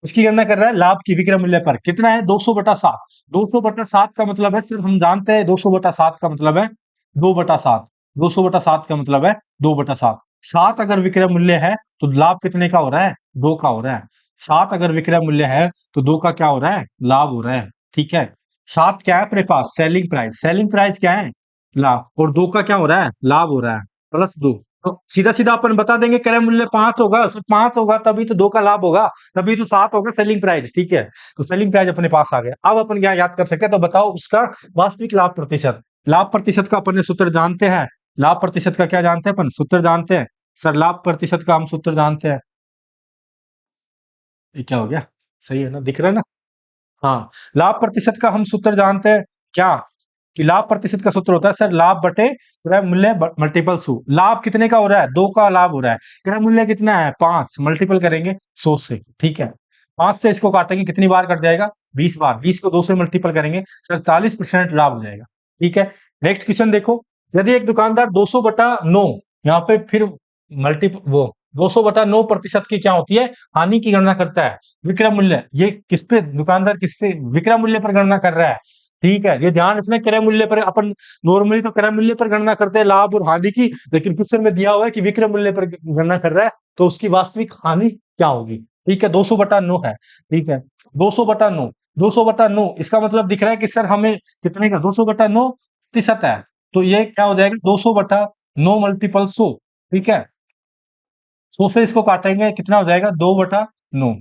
S1: इसकी गणना कर रहा है लाभ की विक्रय मूल्य पर, कितना है 200/7। 200/7 का मतलब है, सिर्फ हम जानते हैं 200/7 का मतलब है 2/7। 200/7 का मतलब है 2/7। 7 अगर विक्रय मूल्य है तो लाभ कितने का हो रहा है, 2 का हो रहा है। 7 अगर विक्रय मूल्य है तो 2 का क्या हो रहा है, लाभ हो रहा है। ठीक है, 7 क्या है अपने पास, सेलिंग प्राइस, सेलिंग प्राइस क्या है, लाभ, और 2 का क्या हो रहा है, लाभ हो रहा है, +2। तो सीधा सीधा अपन बता देंगे क्रय मूल्य 5 होगा, 5 होगा तभी तो 2 का लाभ होगा, तभी तो 7 होगा सेलिंग प्राइस। ठीक है, तो सेलिंग प्राइस अपने पास आ गया। अब अपन क्या याद कर सकते हैं, तो बताओ उसका वास्तविक लाभ प्रतिशत। लाभ प्रतिशत का अपन ने सूत्र जानते हैं, लाभ प्रतिशत का क्या जानते हैं अपन, सूत्र जानते हैं सर, लाभ प्रतिशत का हम सूत्र जानते हैं। ये क्या हो गया, सही है ना, दिख रहा है ना। हाँ, लाभ प्रतिशत का हम सूत्र जानते हैं क्या, कि लाभ प्रतिशत का सूत्र होता है सर लाभ बटे क्रय मूल्य मल्टीपल सू। लाभ कितने का हो रहा है, 2 का लाभ हो रहा है, क्रय मूल्य कितना है 5, मल्टीपल करेंगे 100 से। ठीक है, 5 से इसको काटेंगे, कितनी बार कट जाएगा, 20 बार। 20 को 2 से मल्टीपल करेंगे सर, 40% लाभ हो जाएगा। ठीक है, नेक्स्ट क्वेश्चन देखो, यदि एक दुकानदार 200/9, यहाँ पे फिर वो 200/9% की क्या होती है, हानि की गणना करता है। विक्रय मूल्य, ये किस पे, दुकानदार किस पे, विक्रय मूल्य पर गणना कर रहा है। ठीक है, ये ध्यान रखना, क्रय मूल्य पर अपन नॉर्मली तो क्रय मूल्य पर गणना करते हैं लाभ और हानि की, लेकिन क्वेश्चन में दिया हुआ है कि विक्रय मूल्य पर गणना कर रहा है, तो उसकी वास्तविक हानि क्या होगी। ठीक है, 200/9 है। ठीक है, 200/9, 200/9 इसका मतलब दिख रहा है कि सर हमें कितने का, 200/9% है, तो ये क्या हो जाएगा 200/9 मल्टीपल 100। ठीक है, 100 से इसको काटेंगे, कितना हो जाएगा 2/9।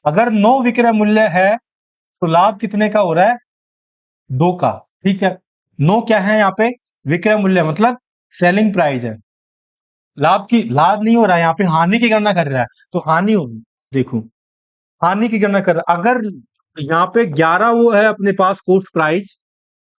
S1: अगर 9 विक्रय मूल्य है तो लाभ कितने का हो रहा है, 2 का। ठीक है, 9 क्या है यहाँ पे, विक्रय मूल्य मतलब सेलिंग प्राइस है। लाभ नहीं हो रहा है, यहाँ पे हानि की गणना कर रहा है, तो हानि होगी। देखो हानि की गणना कर रहा है, अगर यहाँ पे 11 वो है अपने पास कॉस्ट प्राइस,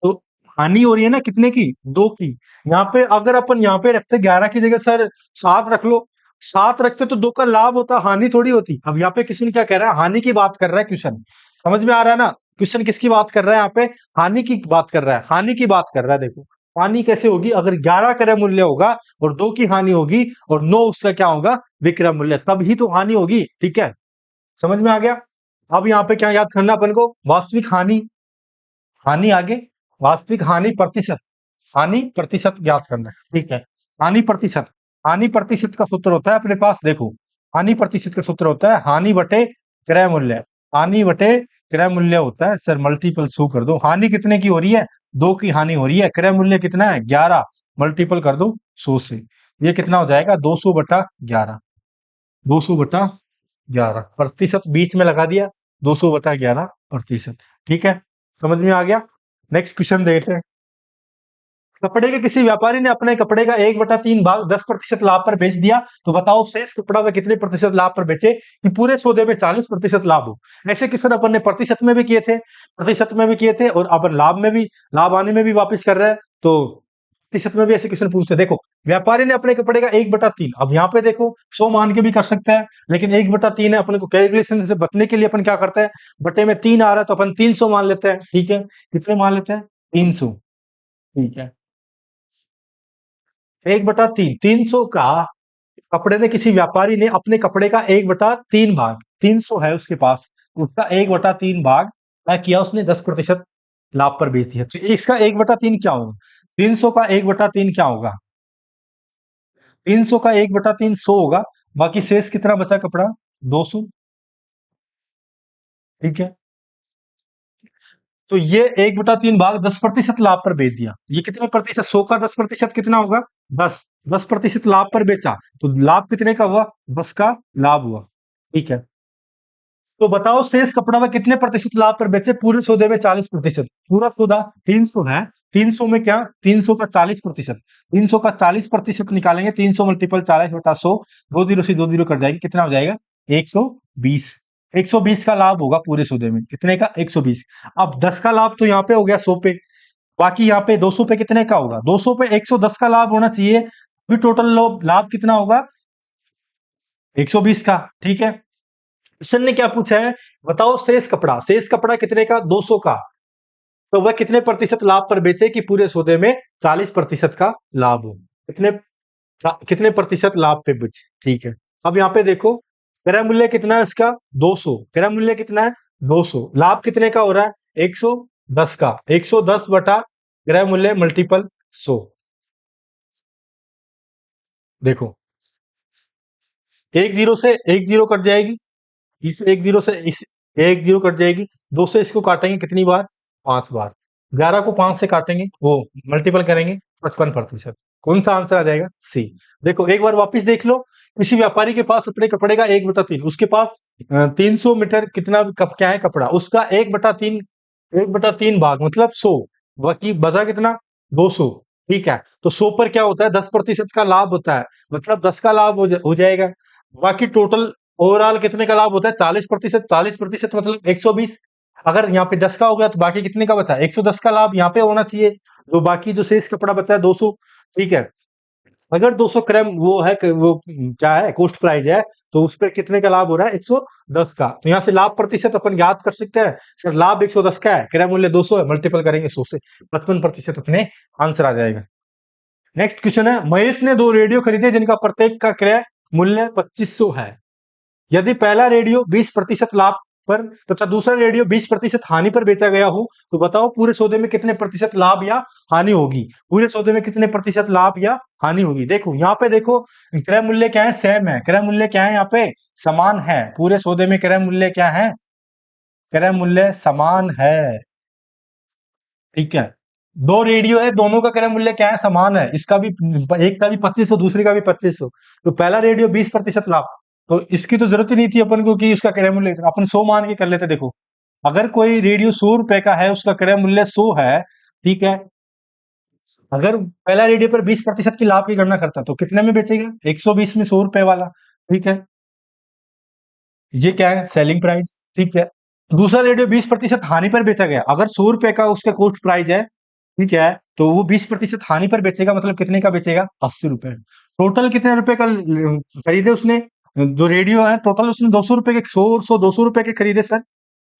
S1: तो हानि हो रही है ना कितने की, 2 की। यहाँ पे अगर अपन यहाँ पे रखते 11 की जगह सर 7 रख लो, 7 रखते तो 2 का लाभ होता, हानि थोड़ी होती। अब यहाँ पे क्वेश्चन क्या कह रहा है, हानि की बात कर रहा है क्वेश्चन, समझ में आ रहा है ना, क्वेश्चन किसकी बात कर रहा है, यहाँ पे हानि की बात कर रहा है, हानि की बात कर रहा है। देखो हानि कैसे होगी, अगर 11 क्रय मूल्य होगा और 2 की हानि होगी और 9 उसका क्या होगा, विक्रय मूल्य, तब ही तो हानि होगी। ठीक है, समझ में आ गया। अब यहाँ पे क्या याद करना अपन को, वास्तविक हानि, हानि आगे, वास्तविक हानि प्रतिशत, हानि प्रतिशत ज्ञात करना है। ठीक है, हानि प्रतिशत, हानि प्रतिशत का सूत्र होता है अपने पास, देखो हानि प्रतिशत का सूत्र होता है हानि बटे क्रय मूल्य, हानि बटे क्रय मूल्य होता है सर, मल्टीपल सू कर दो। हानि कितने की हो रही है, 2 की हानि हो रही है, क्रय मूल्य कितना है 11, मल्टीपल कर दो 100 से, ये कितना हो जाएगा 200/11, 200/11 प्रतिशत बीच में लगा दिया, 200/11%। ठीक है, समझ में आ गया। नेक्स्ट क्वेश्चन देखते हैं, कपड़े के किसी व्यापारी ने अपने कपड़े का 1/3 भाग 10% लाभ पर बेच दिया, तो बताओ शेष कपड़ा वे कितने प्रतिशत लाभ पर बेचे कि पूरे सौदे में 40% लाभ हो। ऐसे क्वेश्चन अपन ने प्रतिशत में भी किए थे, प्रतिशत में भी किए थे, और अपन लाभ में भी, लाभ आने में भी वापस कर रहे हैं। तो प्रतिशत में भी ऐसे क्वेश्चन पूछते हैं। देखो, व्यापारी ने अपने कपड़े का 1/3, अब यहाँ पे देखो 100 मान के भी कर सकता है, लेकिन 1/3 है, अपने को कैलकुलेशन से बचने के लिए अपन क्या करते हैं, बटे में 3 आ रहा है तो अपन 300 मान लेते हैं। ठीक है, कितने मान लेते हैं, 300। ठीक है, 1/3, 300 का कपड़े ने, किसी व्यापारी ने अपने कपड़े का 1/3 भाग, 300 है उसके पास, उसका 1/3 भाग क्या किया उसने, 10% लाभ पर बेच दिया। तो इसका 1/3 क्या होगा, 300 का 1/3 क्या होगा, 300 का 1/3 100 होगा। बाकी शेष कितना बचा कपड़ा, 200। ठीक है, तो ये 1/3 भाग 10% लाभ पर बेच दिया। ये कितने प्रतिशत, 100 का 10% कितना होगा, 10। 10% लाभ पर बेचा तो लाभ कितने का हुआ, 10 का लाभ हुआ। ठीक है, तो बताओ शेष कपड़ा में कितने प्रतिशत लाभ पर बेचे, पूरे सौदे में 40%। पूरा सौदा 300 है, 300 में क्या, 300 का 40%, 300 का 40% निकालेंगे, 300 मल्टीपल 40/100, 2 जीरो से 2 जीरो कट जाएगी, कितना हो जाएगा, 120। 120 का लाभ होगा पूरे सौदे में, कितने का, 120। अब 10 का लाभ तो यहाँ पे हो गया 100 पे, बाकी यहाँ पे 200 पे कितने का होगा, 200 पे 110 का लाभ होना चाहिए, अभी टोटल लाभ कितना होगा, 120 का। ठीक है, क्वेश्चन ने क्या पूछा है, बताओ शेष कपड़ा, शेष कपड़ा कितने का, 200 का, तो वह कितने प्रतिशत लाभ पर बेचे कि पूरे सौदे में 40% का लाभ हो, कितने कितने प्रतिशत लाभ पे बेचे। ठीक है, अब यहाँ पे देखो क्रय मूल्य कितना है इसका, 200, क्रय मूल्य कितना है, 200, लाभ कितने का हो रहा है, 110 का, 110 बटा क्रय मूल्य मल्टीपल 100। देखो, एक जीरो से एक जीरो कट जाएगी, इस एक जीरो से इस एक जीरो कट जाएगी, 2 से इसको काटेंगे कितनी बार, 5 बार, 11 को 5 से काटेंगे, वो मल्टीपल करेंगे, 55%। कौन सा आंसर आ जाएगा, सी। देखो एक बार वापस देख लो, किसी व्यापारी के पास अपने कपड़े का 1/3, उसके पास 300 मीटर कितना क्या है कपड़ा, उसका 1/3 भाग मतलब 100, बाकी बचा कितना, 200। ठीक है, तो 100 पर क्या होता है, 10% का लाभ होता है, मतलब 10 का लाभ हो जाएगा। बाकी टोटल ओवरऑल कितने का लाभ होता है, 40%, 40% मतलब 120। अगर यहाँ पे 10 का हो गया तो बाकी कितने का बचा, 110 का लाभ यहाँ पे होना चाहिए, तो बाकी जो शेष कपड़ा बचा है 200। ठीक है, अगर 200 क्रम वो है वो क्या है, कॉस्ट प्राइस है, तो उस पर कितने का लाभ हो रहा है, 110 का। तो यहाँ से लाभ प्रतिशत अपन ज्ञात कर सकते हैं, सर लाभ 110 का है, क्रय मूल्य 200 है, मल्टीपल करेंगे 100 से, 55% अपने आंसर आ जाएगा। नेक्स्ट क्वेश्चन है, महेश ने 2 रेडियो खरीदे जिनका प्रत्येक का क्रय मूल्य 2500 है। यदि पहला रेडियो 20% लाभ पर तथा दूसरा रेडियो 20% हानि पर बेचा गया हो, तो बताओ पूरे सौदे में कितने प्रतिशत लाभ या हानि होगी, पूरे सौदे में कितने प्रतिशत लाभ या हानि होगी। देखो यहाँ पे देखो, क्रय मूल्य क्या है, सेम है, क्रय मूल्य क्या है, यहाँ पे समान है, पूरे सौदे में क्रय मूल्य क्या है, क्रय मूल्य समान है। ठीक है, 2 रेडियो है, दोनों का क्रय मूल्य क्या है, समान है, इसका भी, एक का भी 2500, दूसरे का भी 2500, तो पहला रेडियो 20% लाभ, तो इसकी तो जरूरत ही नहीं थी अपन को कि उसका क्रय मूल्य, अपन 100 मान के कर लेते। देखो, अगर कोई रेडियो 100 रुपए का है, उसका क्रय मूल्य 100 है, ठीक है, अगर पहला रेडियो पर 20% की लाभ की गणना करता तो कितने में बेचेगा, 120 में 100 रुपए वाला। ठीक है, ये क्या है, सेलिंग प्राइस। ठीक है, दूसरा रेडियो 20% हानि पर बेचा गया, अगर 100 रुपए का उसका कॉस्ट प्राइस है, ठीक है, तो वो 20% हानि पर बेचेगा, मतलब कितने का बेचेगा, 80 रुपए। टोटल कितने रुपए का खरीदे उसने, जो रेडियो है टोटल उसने 200 रुपए के, 100 और 100 200 रुपए के खरीदे सर,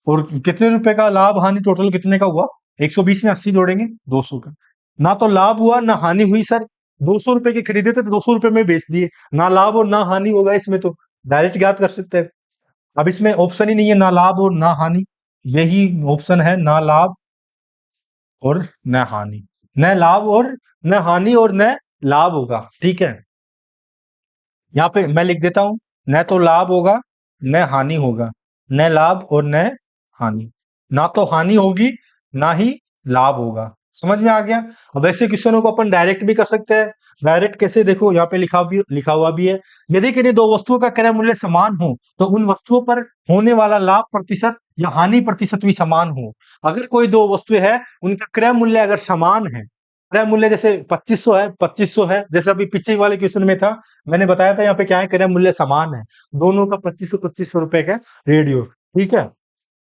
S1: और कितने रुपए का लाभ हानि टोटल कितने का हुआ, 120 में 80 जोड़ेंगे, 200 का। ना तो लाभ हुआ ना हानि हुई सर, 200 रुपए के खरीदे थे तो 200 रुपए में बेच दिए, ना लाभ और ना हानि होगा इसमें, तो डायरेक्ट ज्ञात कर सकते हैं। अब इसमें ऑप्शन ही नहीं है, ना लाभ और ना हानि, यही ऑप्शन है, ना लाभ और न हानि, न लाभ और न हानि और न लाभ होगा। ठीक है, यहाँ पे मैं लिख देता हूं, न तो लाभ होगा न हानि होगा, न लाभ और न हानि, ना तो हानि होगी ना ही लाभ होगा। समझ में आ गया। अब ऐसे क्वेश्चनों को अपन डायरेक्ट भी कर सकते हैं। डायरेक्ट कैसे, देखो यहाँ पे लिखा हुआ भी है, यदि किन्हीं दो वस्तुओं का क्रय मूल्य समान हो तो उन वस्तुओं पर होने वाला लाभ प्रतिशत या हानि प्रतिशत भी समान हो। अगर कोई दो वस्तुएं है, उनका क्रय मूल्य अगर समान है, क्रय मूल्य जैसे 2500 है, जैसे अभी पीछे वाले क्वेश्चन में था, मैंने बताया था यहाँ पे क्या है, क्रय मूल्य समान है, दोनों का 2500 रुपए का रेडियो। ठीक है,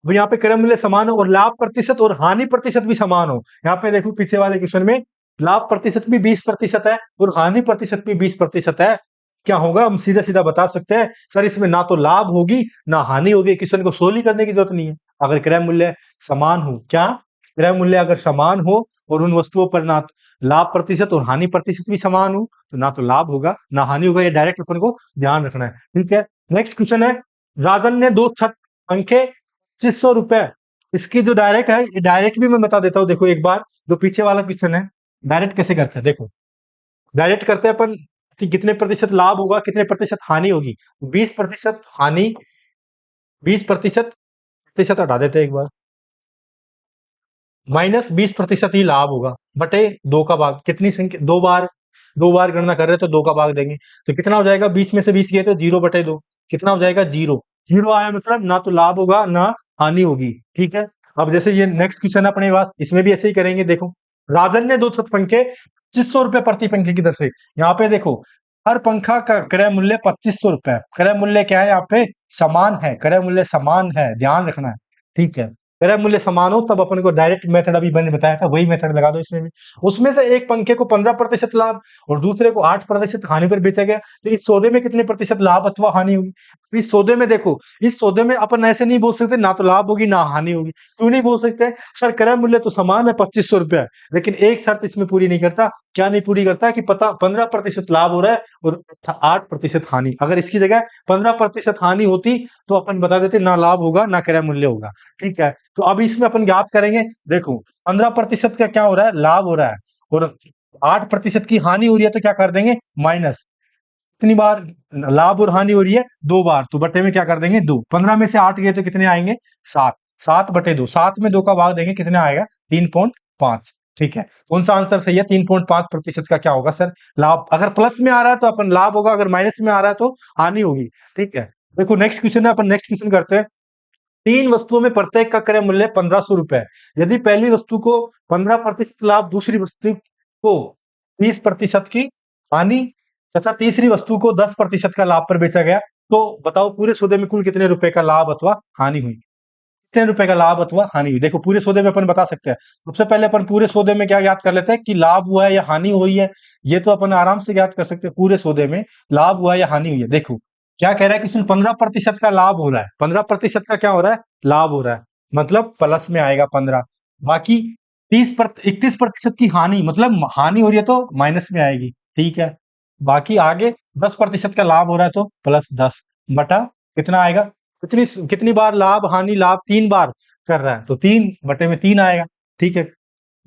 S1: अब यहाँ पे क्रय मूल्य समान हो और लाभ प्रतिशत और हानि प्रतिशत भी समान हो, यहाँ पे देखो पीछे वाले क्वेश्चन में लाभ प्रतिशत भी 20% है और हानि प्रतिशत भी 20% है, क्या होगा? हम सीधा सीधा बता सकते हैं सर इसमें ना तो लाभ होगी ना हानि होगी। क्वेश्चन को सोल्व ही करने की जरूरत नहीं है। अगर क्रय मूल्य समान हो, क्या क्रय मूल्य अगर समान हो और उन वस्तुओं पर ना लाभ प्रतिशत और हानि प्रतिशत भी समान हो तो ना तो लाभ होगा ना हानि होगा। ये डायरेक्ट अपन को ध्यान रखना है। ठीक है, नेक्स्ट क्वेश्चन है, राजन ने 2 छत पंखे 2500 रुपए। इसकी जो डायरेक्ट है, ये डायरेक्ट भी मैं बता देता हूँ। देखो एक बार जो पीछे वाला क्वेश्चन है, डायरेक्ट कैसे करते हैं देखो। डायरेक्ट करते हैं अपन कि कितने प्रतिशत लाभ होगा कितने प्रतिशत हानि होगी। 20% हानि, 20% प्रतिशत हटा देते हैं एक बार, माइनस 20% ही लाभ होगा बटे 2 का भाग। कितनी संख्या, 2 बार गणना कर रहे हैं तो 2 का भाग देंगे तो कितना हो जाएगा? 20 में से 20 गए तो 0/2। कितना हो जाएगा? 0। 0 आया मतलब ना तो लाभ होगा ना हानि होगी। ठीक है, अब जैसे ये नेक्स्ट क्वेश्चन है अपने पास, इसमें भी ऐसे ही करेंगे। देखो, राजन ने 2 छत पंखे 2500 रुपए प्रति पंखे की दर से। यहाँ पे देखो हर पंखा का क्रय मूल्य 2500 रुपए। क्रय मूल्य क्या है? यहाँ पे समान है, क्रय मूल्य समान है, ध्यान रखना है। ठीक है, क्रय मूल्य समान हो तब अपन को डायरेक्ट मेथड अभी मैंने बताया था वही मेथड लगा दो इसमें भी। उसमें से एक पंखे को 15% लाभ और दूसरे को 8% हानि पर बेचा गया तो इस सौदे में कितने प्रतिशत लाभ अथवा हानि होगी? इस सौदे में देखो, इस सौदे में अपन ऐसे नहीं बोल सकते ना तो लाभ होगी ना हानि होगी। क्यों नहीं बोल सकते? सर क्रय मूल्य तो समान है 2500 रुपए, लेकिन एक शर्त इसमें पूरी नहीं करता। क्या नहीं पूरी करता? कि पता 15% लाभ हो रहा है और 8% हानि। अगर इसकी जगह 15% हानि होती तो अपन बता देते ना लाभ होगा ना क्रय मूल्य होगा। ठीक है, तो अब इसमें अपन ज्ञात करेंगे। देखो 15% का क्या हो रहा है? लाभ हो रहा है और 8% की हानि हो रही है तो क्या कर देंगे? माइनस। कितनी बार लाभ और हानि हो रही है? 2 बार, तो बटे में क्या कर देंगे? 2। 15 में से 8 गए तो कितने आएंगे? 7। 7/2, 7 में 2 का भाग देंगे कितना आएगा? 3.5। ठीक है, कौन सा आंसर सही है? 3.5% का क्या होगा सर? लाभ। अगर प्लस में आ रहा है तो अपन लाभ होगा, अगर माइनस में आ रहा है तो हानि होगी। ठीक है, देखो नेक्स्ट क्वेश्चन है, अपन नेक्स्ट क्वेश्चन करते हैं। 3 वस्तुओं में प्रत्येक का क्रय मूल्य 1500 रुपए। यदि पहली वस्तु को 15% लाभ, दूसरी वस्तु को 30% की हानि तथा तीसरी वस्तु को 10% का लाभ पर बेचा गया, तो बताओ पूरे सौदे में कुल कितने रुपए का लाभ अथवा हानि हुई? कितने रुपए का लाभ अथवा हानि हुई? देखो पूरे सौदे में अपन बता सकते हैं। सबसे पहले अपन पूरे सौदे में क्या ज्ञात कर लेते हैं कि लाभ हुआ है या हानि हुई है। ये तो अपन आराम से ज्ञात कर सकते हैं, पूरे सौदे में लाभ हुआ है या हानि हुई है। देखो क्या कह रहा है कि 15% का लाभ हो रहा है, 15% का क्या हो रहा है? लाभ हो रहा है, मतलब प्लस में आएगा 15। बाकी 31% की हानि, मतलब हानि हो रही है तो माइनस में आएगी। ठीक है, बाकी आगे 10% का लाभ हो रहा है तो +10 बटा कितना आएगा? कितनी कितनी बार लाभ हानि? लाभ 3 बार कर रहा है तो 3/3 आएगा। ठीक है,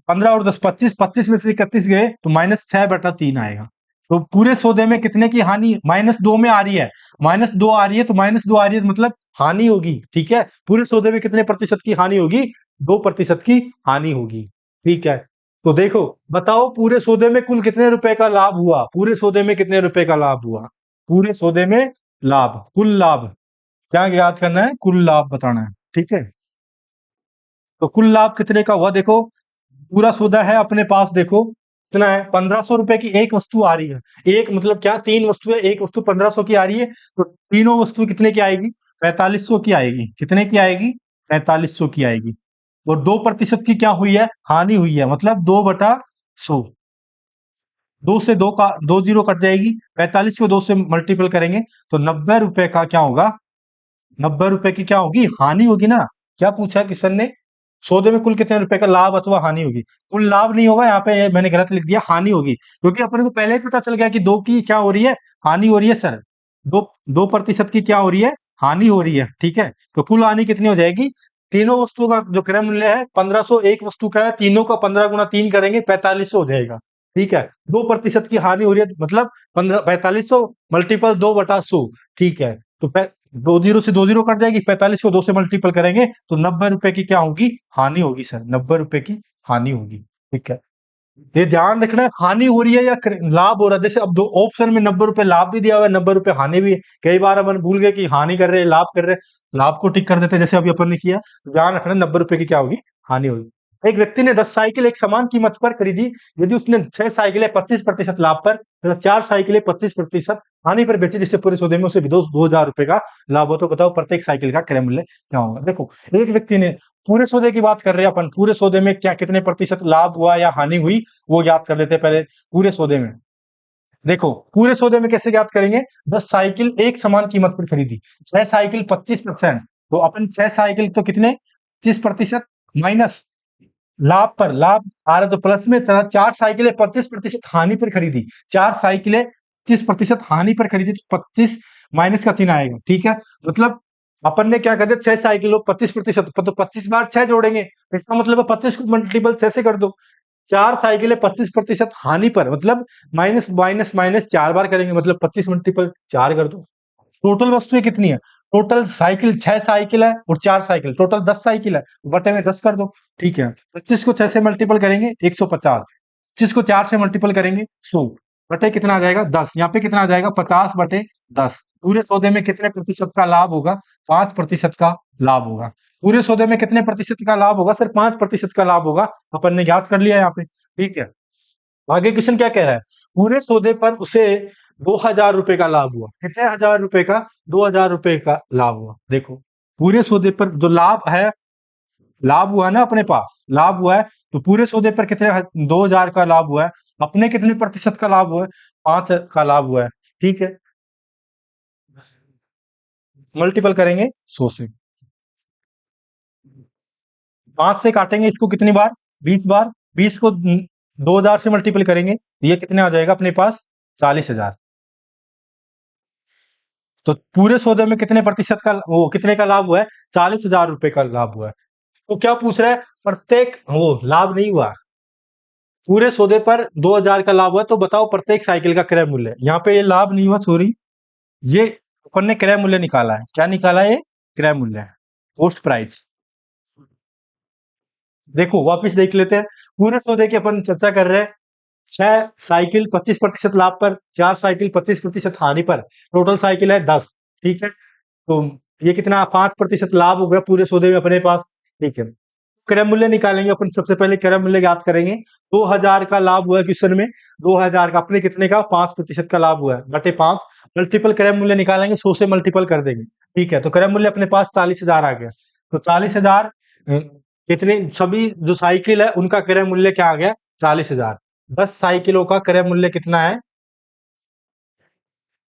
S1: 15 और 10 25, 25 में से 31 गए तो -6/3 आएगा। तो पूरे सौदे में कितने की हानि? -2 में आ रही है, -2 आ रही है तो -2 आ रही है तो मतलब हानि होगी। ठीक है, पूरे सौदे में कितने प्रतिशत की हानि होगी? 2% की हानि होगी। ठीक है, तो देखो बताओ पूरे सौदे में कुल कितने रुपए का लाभ हुआ? पूरे सौदे में कितने रुपए का लाभ हुआ? पूरे सौदे में लाभ, कुल लाभ क्या याद करना है? कुल लाभ बताना है। ठीक है, तो कुल लाभ कितने का हुआ? देखो पूरा सौदा है अपने पास, देखो कितना है? 1500 रुपए की एक वस्तु आ रही है। एक मतलब क्या? 3 वस्तु है, एक वस्तु 1500 की आ रही है तो तीनों वस्तु कितने की आएगी? 4500 की आएगी। कितने की आएगी? 4500 की आएगी। और 2% की क्या हुई है? हानि हुई है, मतलब 2/100। 2 से 2 का 2 जीरो कट जाएगी, 45 को 2 से मल्टीपल करेंगे तो 90 रुपए का क्या होगा? 90 रुपए की क्या होगी? हानि होगी ना। क्या पूछा किशन ने? सौदे में कुल कितने रुपए का लाभ अथवा हानि होगी? कुल लाभ नहीं होगा, यहाँ पे मैंने गलत लिख दिया, हानि होगी, क्योंकि अपने को पहले ही पता चल गया कि 2 की क्या हो रही है? हानि हो रही है सर। 2% की क्या हो रही है? हानि हो रही है। ठीक है, तो कुल हानि कितनी हो जाएगी? तीनों वस्तुओं का जो क्रय मूल्य है 1500 एक वस्तु का है, तीनों का 15 गुना 3 करेंगे 4500 हो जाएगा। ठीक है, 2% की हानि हो रही है मतलब 4500 मल्टीपल 2/100। ठीक है, तो 2 से 2 कट जाएगी, 45 को 2 से मल्टीपल करेंगे तो 90 रुपए की क्या होगी? हानि होगी सर, 90 रुपए की हानि होगी। ठीक है, ये ध्यान रखना है, हानि हो रही है या लाभ हो रहा है। जैसे अब दो ऑप्शन में 90 रुपए लाभ भी दिया हुआ है, 90 रुपए हानि भी है। कई बार अपन भूल गए कि हानि कर रहे हैं लाभ कर रहे हैं, लाभ को टिक कर देते हैं जैसे अभी अपन ने किया। तो ध्यान रखना 90 रुपए की क्या होगी? हानि होगी। एक व्यक्ति ने 10 साइकिल एक समान कीमत पर खरीदी। यदि उसने 6 साइकिलें 25% लाभ पर तथा 4 साइकिलें 25% हानि पर बेचे जिससे पूरे सौदे में उसे भी 2,000 रुपए का लाभ हो, तो बताओ प्रत्येक साइकिल का क्रय मूल्य क्या होगा। देखो, एक व्यक्ति ने, पूरे सौदे की बात कर रहे हैं अपन, पूरे सौदे में क्या कितने प्रतिशत लाभ हुआ या हानि हुई वो ज्ञात कर लेते हैं पहले पूरे सौदे में। देखो, पूरे सौदे में कैसे ज्ञात करेंगे, 10 साइकिल एक समान कीमत पर खरीदी, 6 साइकिल 25%, तो अपन 6 साइकिल तो कितने 25% माइनस लाभ पर, लाभ आ रहा तो प्लस में था, 4 साइकिलें 25% हानि पर खरीदी, 4 साइकिलें 25% हानि पर खरीदी, तो 25 माइनस का चिन्ह आएगा। ठीक है, मतलब अपन ने क्या कर दिया, 6 साइकिलों 25%, तो 25 बार 6 जोड़ेंगे, इसका मतलब है 25 को मल्टीपल 6 से कर दो। 4 साइकिलें 25% हानि पर, मतलब माइनस माइनस माइनस 4 बार करेंगे, मतलब 25 मल्टीपल 4 कर दो। टोटल वस्तुएं कितनी है, टोटल साइकिल 6 साइकिल है और 4 साइकिल, टोटल 10 साइकिल है, बटे में 10 कर दो। ठीक है, 25 को 6 से मल्टीपल करेंगे 150, 25 को 4 से मल्टीपल करेंगे 100, बटे कितना आ जाएगा 10, यहाँ पे कितना आ जाएगा 50/10। पूरे सौदे में कितने प्रतिशत का लाभ होगा, 5% का लाभ होगा। पूरे सौदे में कितने प्रतिशत का लाभ होगा, सिर्फ 5% का लाभ होगा, अपन ने ज्ञात कर लिया यहाँ पे। ठीक है, आगे क्वेश्चन क्या कह रहा है, पूरे सौदे पर उसे 2,000 रुपए का लाभ हुआ, कितने हजार रुपए का, 2,000 रुपए का लाभ हुआ। देखो, पूरे सौदे पर जो लाभ है, लाभ हुआ है ना अपने पास, लाभ हुआ है, तो पूरे सौदे पर कितने 2,000 का लाभ हुआ है, अपने कितने प्रतिशत का लाभ हुआ है, 5 का लाभ हुआ है। ठीक है, मल्टीपल करेंगे 100 से, 5 से काटेंगे इसको कितनी बार, 20 बार, 20 को 2,000 से मल्टीपल करेंगे, ये कितने आ जाएगा अपने पास, 40,000। तो पूरे सौदे में कितने प्रतिशत का, वो कितने का लाभ हुआ है, 40,000 रुपए का लाभ हुआ है। तो क्या पूछ रहा है, प्रत्येक, वो लाभ नहीं हुआ, पूरे सौदे पर 2,000 का लाभ हुआ, तो बताओ प्रत्येक साइकिल का क्रय मूल्य। यहाँ पे ये लाभ नहीं हुआ, सॉरी, ये अपन ने क्रय मूल्य निकाला है, क्या निकाला है, ये क्रय मूल्य है, पोस्ट प्राइस। देखो वापस देख लेते हैं, पूरे सौदे की अपन चर्चा कर रहे हैं, 6 साइकिल 25% लाभ पर, 4 साइकिल 25% हानि पर, टोटल साइकिल है 10। ठीक है, तो ये कितना 5% लाभ हो गया पूरे सौदे में अपने पास। ठीक है, क्रय मूल्य निकालेंगे अपन, सबसे पहले क्रय मूल्य ज्ञात करेंगे। 2,000 का लाभ हुआ है क्वेश्चन में, 2,000 का, अपने कितने का 5% का लाभ हुआ है, बटे 5, मल्टीपल क्रय मूल्य निकालेंगे, 100 से मल्टीपल कर देंगे। ठीक है, तो क्रय मूल्य अपने पास 40,000 आ गया, तो 40,000 कितने, सभी जो साइकिल है उनका क्रय मूल्य क्या आ गया, 40,000। 10 साइकिलों का क्रय मूल्य कितना है,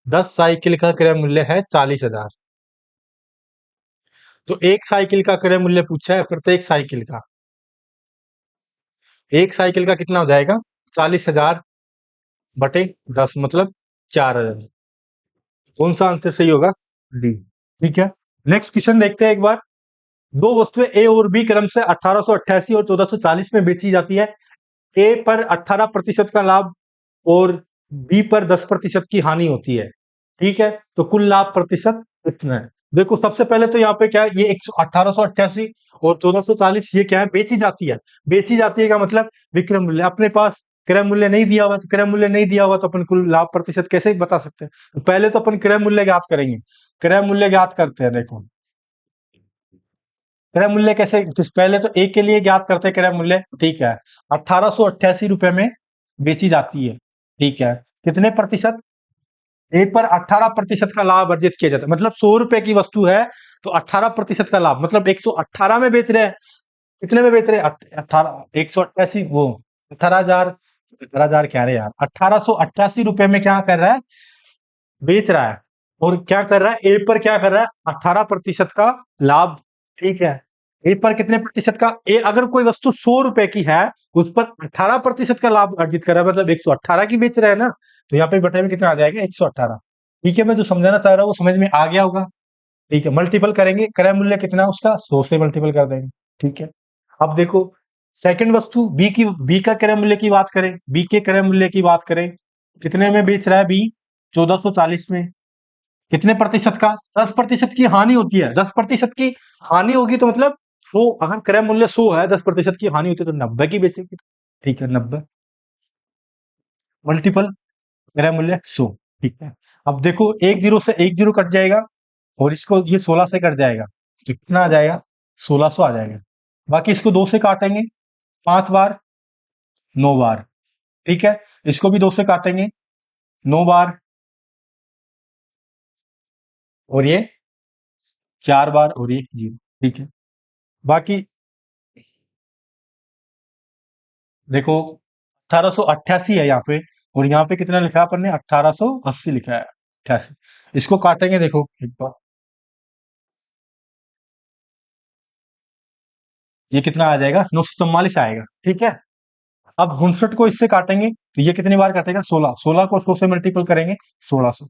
S1: 10 साइकिल का क्रय मूल्य है 40,000। तो एक साइकिल का क्रय मूल्य पूछा है, प्रत्येक साइकिल का, एक साइकिल का कितना हो जाएगा, 40,000 बटे 10, मतलब 4,000। कौन सा आंसर सही होगा, डी। ठीक है, नेक्स्ट क्वेश्चन देखते हैं एक बार। दो वस्तुएं ए और बी क्रम से 1888 और 1440 में बेची जाती है, ए पर 18% का लाभ और बी पर 10% की हानि होती है। ठीक है, तो कुल लाभ प्रतिशत कितना है। देखो, सबसे पहले तो यहाँ पे क्या है, ये 1888 और 1440 ये क्या है, बेची जाती है। बेची जाती है का मतलब विक्रय मूल्य, अपने पास क्रय मूल्य नहीं दिया हुआ, तो क्रय मूल्य नहीं दिया हुआ तो अपन कुल लाभ प्रतिशत कैसे बता सकते हैं। तो पहले तो अपन क्रय मूल्य ज्ञात करेंगे, क्रय मूल्य ज्ञात करते हैं। देखो, क्रय मूल्य कैसे, तो पहले तो ए के लिए ज्ञात करते हैं क्रय मूल्य। ठीक है, 1888 में बेची जाती है। ठीक है, कितने प्रतिशत, ए पर 18% का लाभ अर्जित किया जाता है, मतलब 100 रुपए की वस्तु है तो 18% का लाभ, मतलब 118 में बेच रहे हैं, कितने में बेच रहे हैं, 188, वो 18,000, 18,000 क्या रहे यार, 1888 रुपए में क्या कर रहा है, बेच रहा है। और क्या कर रहा है, ए पर क्या कर रहा है, 18% का लाभ। ठीक है, ए पर कितने प्रतिशत का, ए अगर कोई वस्तु 100 रुपए की है, उस पर 18% का लाभ अर्जित कर रहा है, मतलब 118 की बेच रहा है ना, तो यहाँ पे बटे में कितना आ जाएगा, 118। ठीक है, मैं जो समझाना चाह रहा हूँ वो समझ में आ गया होगा। ठीक है, मल्टीपल करेंगे, क्रय मूल्य कितना उसका, 100 से मल्टीपल कर देंगे। ठीक है, अब देखो, सेकंड वस्तु बी की, बी का क्रय मूल्य की बात करें, बी के क्रय मूल्य की बात करें, कितने में बेच रहा है बी, 1440 में, कितने प्रतिशत का, 10% की हानि होती है, 10% की हानि होगी तो मतलब 100, अगर क्रय मूल्य 100 है, 10% की हानि होती है तो 90 की बेचेगी। ठीक है, 90 मल्टीपल क्रय मूल्य 100। ठीक है, अब देखो, एक जीरो से एक जीरो कट जाएगा और इसको ये 16 से कट जाएगा, तो कितना आ जाएगा, 1600 आ जाएगा। बाकी इसको 2 से काटेंगे 5 बार, 9 बार। ठीक है, इसको भी 2 से काटेंगे 9 बार, और ये 4 बार और ये 0। ठीक है। बाकी देखो 1888 है यहाँ पे, और यहाँ पे कितना लिखा है अपन ने, 1880 लिखा है, 88। इसको काटेंगे, देखो एक बार, ये कितना आ जाएगा, 944 आएगा। ठीक है। अब 59 को इससे काटेंगे तो ये कितनी बार काटेगा, 16। 16 को 100 से मल्टीपल करेंगे, 1600।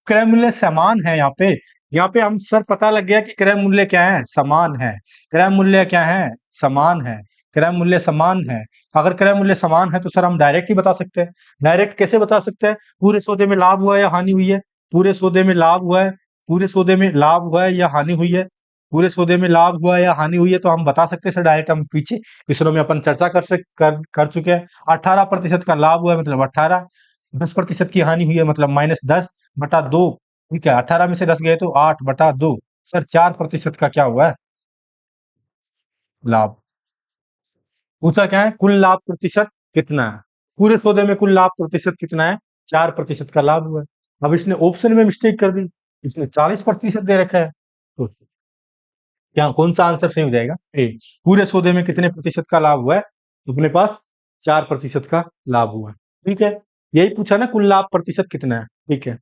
S1: क्रय मूल्य समान है यहाँ पे। यहाँ पे हम सर पता लग गया कि क्रय मूल्य क्या है, समान है। क्रय मूल्य क्या है, समान है। क्रय मूल्य समान है। अगर क्रय मूल्य समान है तो सर हम डायरेक्ट ही बता सकते हैं। डायरेक्ट कैसे बता सकते हैं, पूरे सौदे में लाभ हुआ है या हानि हुई है, पूरे सौदे में लाभ हुआ है, पूरे सौदे में लाभ हुआ है या हानि हुई है, पूरे सौदे में लाभ हुआ है या हानि हुई है, तो हम बता सकते हैं सर डायरेक्ट। हम पीछे क्वेश्चनों में अपन चर्चा कर चुके हैं। 18% का लाभ हुआ है मतलब 18, 10% की हानि हुई है मतलब -10/2। ठीक है, 18 में से 10 गए तो 8/2। सर 4% का क्या हुआ है, लाभ। पूछा क्या है, कुल लाभ प्रतिशत कितना है, पूरे सौदे में कुल लाभ प्रतिशत कितना है, 4% का लाभ हुआ है। अब इसने ऑप्शन में मिस्टेक कर दी, इसने 40% दे रखा है, तो क्या कौन सा आंसर सही हो जाएगा, ए। पूरे सौदे में कितने प्रतिशत का लाभ हुआ है, तो अपने पास 4% का लाभ हुआ है। ठीक है, यही पूछा ना, कुल लाभ प्रतिशत कितना है। ठीक है,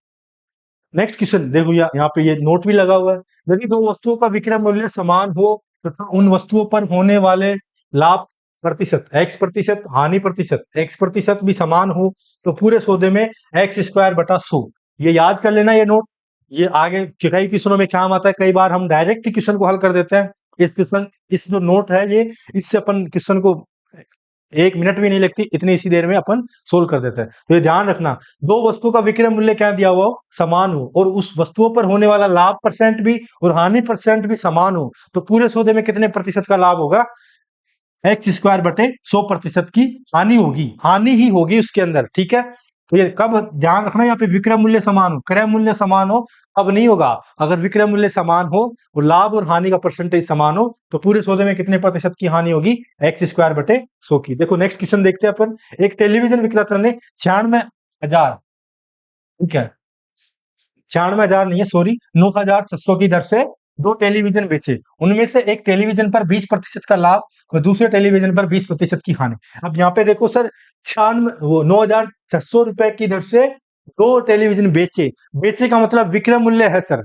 S1: नेक्स्ट क्वेश्चन देखो, यहाँ पे ये नोट भी लगा हुआ है। यदि दो वस्तुओं का विक्रय मूल्य समान हो तथा उन वस्तुओं पर होने वाले लाभ प्रतिशत, x% हानि प्रतिशत x% भी समान हो, तो पूरे सौदे में x²/100। ये याद कर लेना ये नोट। ये आगे कई क्वेश्चनों में काम आता है, कई बार हम डायरेक्ट क्वेश्चन को हल कर देते हैं। इस क्वेश्चन, इस जो नोट है ये, इससे अपन क्वेश्चन को 1 मिनट भी नहीं लगती, इतनी इसी देर में अपन सोल्व कर देते हैं। तो ये ध्यान रखना, दो वस्तु का विक्रय मूल्य क्या दिया हुआ हो, समान हो, और उस वस्तुओं पर होने वाला लाभ परसेंट भी और हानि परसेंट भी समान हो, तो पूरे सौदे में कितने प्रतिशत का लाभ होगा, x²/100% की हानि होगी, हानि ही होगी उसके अंदर। ठीक है, तो ये कब ध्यान रखना, यहाँ पे विक्रय मूल्य समान हो, क्रय मूल्य समान हो अब नहीं होगा। अगर विक्रय मूल्य समान हो और लाभ और हानि का परसेंटेज समान हो, तो पूरे सौदे में कितने प्रतिशत की हानि होगी, x²/100 की। देखो नेक्स्ट क्वेश्चन देखते हैं अपन। एक टेलीविजन विक्रेता ने 96,000, ठीक है, 96,000 नहीं है, सॉरी, 9,600 की दर से दो टेलीविजन बेचे। उनमें से एक टेलीविजन पर 20% का लाभ और दूसरे टेलीविजन पर 20% की हानि। अब यहाँ पे देखो सर, 9,600 रुपए की दर से दो टेलीविजन बेचे। बेचे का मतलब विक्रय मूल्य है सर,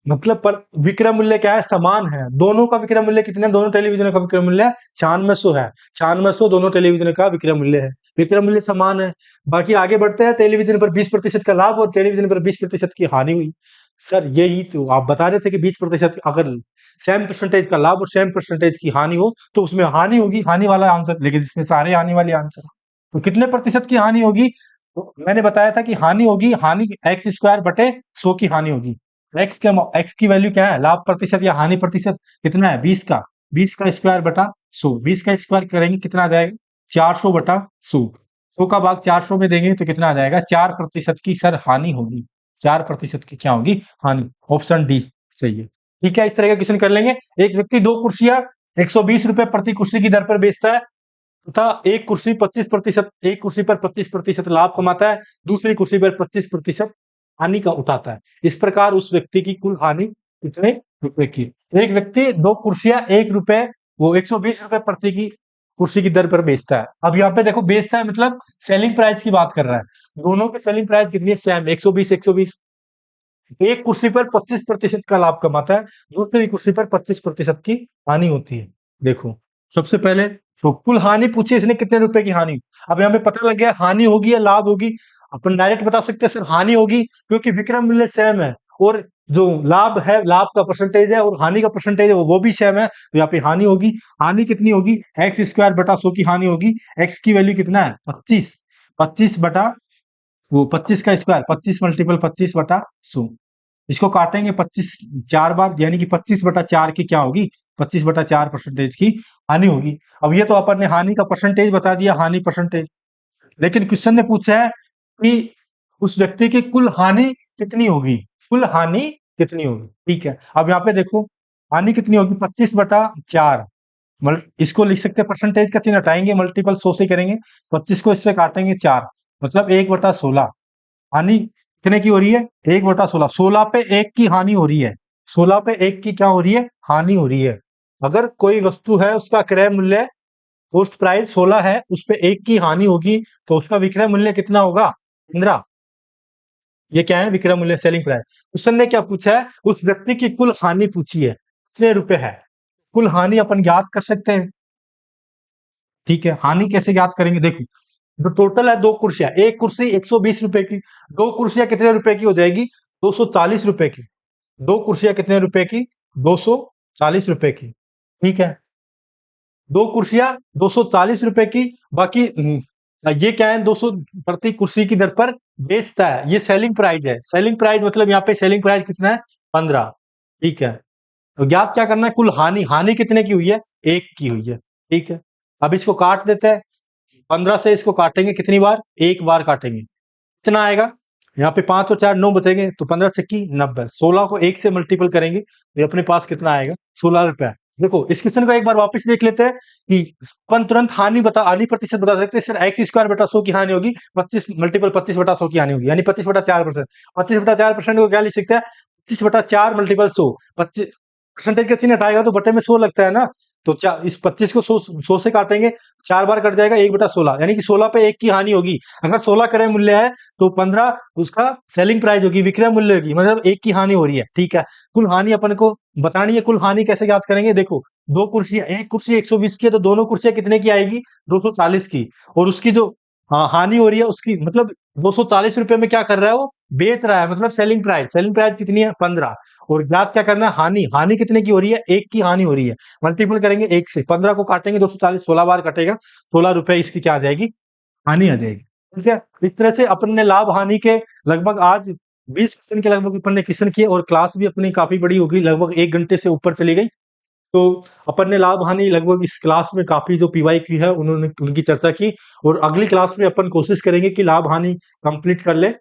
S1: मतलब पर विक्रय मूल्य क्या है, समान है। दोनों का विक्रय मूल्य कितना है, दोनों टेलीविजन का विक्रय मूल्य 9600 है। 9600 दोनों टेलीविजन का विक्रय मूल्य है, विक्रय मूल्य समान है। बाकी आगे बढ़ते हैं, टेलीविजन पर 20% का लाभ और टेलीविजन पर 20% की हानि हुई। सर यही तो आप बता रहे थे कि 20% अगर सेम परसेंटेज का लाभ और सेम परसेंटेज की हानि हो तो उसमें हानि होगी, हानि वाला आंसर, लेकिन इसमें सारे हानि वाले आंसर। तो कितने प्रतिशत की हानि होगी, तो मैंने बताया था कि हानि होगी, हानि x²/100 की हानि होगी। एक्स की वैल्यू क्या है, लाभ प्रतिशत या हानि प्रतिशत कितना है, 20 का, 20 का स्क्वायर बटा 100, 20 का स्क्वायर करेंगे कितना आ जाएगा, 400/100। 100 का भाग 400 में देंगे तो कितना आ जाएगा, 4% की सर हानि होगी, 4% की क्या होगी, हानि। ऑप्शन डी सही है। ठीक है, इस तरह का क्वेश्चन कर लेंगे। एक व्यक्ति दो कुर्सियां 120 रुपए प्रति कुर्सी की दर पर बेचता है तथा एक कुर्सी 25%, एक कुर्सी पर 25% लाभ कमाता है, दूसरी कुर्सी पर 25% हानि का उठाता है। इस प्रकार उस व्यक्ति की कुल हानि कितने रुपए की। एक व्यक्ति दो कुर्सियां 1 रुपए, वो 120 रुपए प्रति की कुर्सी की दर पर बेचता है। अब यहाँ पे देखो, बेचता है मतलब सेलिंग प्राइस की बात कर रहा है। दोनों की सेलिंग प्राइस कितनी है, सेम 120 120। एक कुर्सी पर 25% का लाभ कमाता है, दूसरी कुर्सी पर 25% की हानि होती है। देखो सबसे पहले तो कुल हानि पूछी इसने, कितने रुपए की हानि। अब यहाँ पे पता लग गया हानि होगी या लाभ होगी। अपन डायरेक्ट बता सकते हैं सर हानि होगी, क्योंकि विक्रय मूल्य सेम है और जो लाभ है, लाभ का परसेंटेज है और हानि का परसेंटेज है वो भी सेम है, तो यहाँ पे हानि होगी। हानि कितनी होगी, x²/100 की हानि होगी। x की वैल्यू कितना है, 25, 25 बटा वो 25 का स्क्वायर, 25 मल्टीपल 25/100। इसको काटेंगे 25 4 बार, यानी कि 25/4 की क्या होगी, 25/4 परसेंटेज की हानि होगी। अब ये तो अपन ने हानि का परसेंटेज बता दिया, हानि परसेंटेज। लेकिन क्वेश्चन ने पूछा है कि उस व्यक्ति की कुल हानि कितनी होगी, कुल हानि कितनी होगी। ठीक है, अब यहाँ पे देखो हानि कितनी होगी, 25/4। इसको लिख सकते हैं, परसेंटेज का चिन्ह हटाएंगे, मल्टीपल 100 से करेंगे, 25 को इससे काटेंगे 4, मतलब 1/16। हानि कितने की हो रही है? 1/16। 16 पे 1 की हानि हो रही है। 16 पे 1 की क्या हो रही है? हानि हो रही है। अगर कोई वस्तु है उसका क्रय मूल्य पोस्ट प्राइस 16 है, उस पे 1 की हानि होगी तो उसका विक्रय मूल्य कितना होगा? 15। ये क्या है? विक्रय मूल्य, सेलिंग प्राइस। क्वेश्चन ने क्या पूछा है? उस व्यक्ति की कुल हानि पूछी है, कितने रुपए है? कुल हानि अपन ज्ञात कर सकते हैं। ठीक है, हानि कैसे ज्ञात करेंगे? देखो, जो टोटल है 2 कुर्सियां, एक कुर्सी 120 रुपए की, 2 कुर्सियां कितने रुपए की हो जाएगी? 240 रुपए की। 2 कुर्सियां कितने रुपए की? 240 रुपए की। ठीक है, 2 कुर्सियां 240 रुपए की। बाकी ये क्या है? 200 प्रति कुर्सी की दर पर बेचता है। ये सेलिंग प्राइस है। सेलिंग प्राइस मतलब यहाँ पे सेलिंग प्राइस कितना है? 15। ठीक है, तो ज्ञात क्या करना है? कुल हानि। हानि कितने की हुई है? 1 की हुई है। ठीक है, अब इसको काट देते हैं। 15 से इसको काटेंगे कितनी बार? 1 बार काटेंगे। कितना आएगा? यहाँ पे 5 और 4 9 बचेंगे, तो 15 छक्की 90। 16 को 1 से मल्टीपल करेंगे तो ये अपने पास कितना आएगा? 16 रुपया। देखो, इस क्वेश्चन को एक बार वापस देख लेते हैं कि अपन तुरंत हानि प्रतिशत बता सकते हैं। सर एक्स स्क्वायर बटा 100 की हानि होगी, 25 मल्टीपल 25 बटा 100 की हानि होगी, यानी 25/4%। 25/4% को क्या लिख सकते हैं? 25/4 मल्टीपल 100। 25 परसेंटेज का चिन्ह हटाएगा तो बटे में 100 लगता है ना, तो इस 25 को 100 से काटेंगे, 4 बार कट जाएगा, 1/16, यानी कि 16 पे 1 की हानि होगी। अगर 16 क्रय मूल्य है तो 15 उसका सेलिंग प्राइस होगी, विक्रय मूल्य होगी, मतलब 1 की हानि हो रही है। ठीक है, कुल हानि अपन को बतानी है। कुल हानि कैसे याद करेंगे? देखो, 2 कुर्सियां, एक कुर्सी 120 की है तो दोनों कुर्सियां कितने की आएगी? 240 की। और उसकी जो हानि हो रही है उसकी मतलब 240 रुपए में क्या कर रहा है? वो बेच रहा है, मतलब सेलिंग प्राइस। सेलिंग प्राइस कितनी है? 15। और ज्ञात क्या करना है? हानि। हानि कितने की हो रही है? 1 की हानि हो रही है। मल्टीपल करेंगे 1 से, 15 को काटेंगे 240, 16 बार कटेगा, 16 रुपए इसकी क्या आ जाएगी? हानि आ जाएगी। ठीक है, इस तरह से अपन ने लाभ हानि के लगभग आज 20 क्वेश्चन के लगभग अपन ने क्वेश्चन किए, और क्लास भी अपनी काफी बड़ी हो गई, लगभग 1 घंटे से ऊपर चली गई। तो अपन ने लाभ हानि लगभग इस क्लास में काफी जो पीवाई की है उन्होंने उनकी चर्चा की, और अगली क्लास में अपन कोशिश करेंगे कि लाभ हानि कंप्लीट कर ले।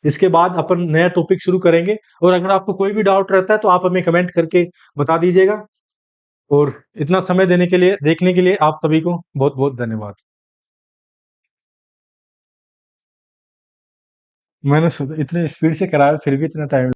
S1: इसके बाद अपन नया टॉपिक शुरू करेंगे, और अगर आपको कोई भी डाउट रहता है तो आप हमें कमेंट करके बता दीजिएगा। और इतना समय देने के लिए, देखने के लिए आप सभी को बहुत बहुत धन्यवाद। मैंने इतने स्पीड से कराया फिर भी इतना टाइम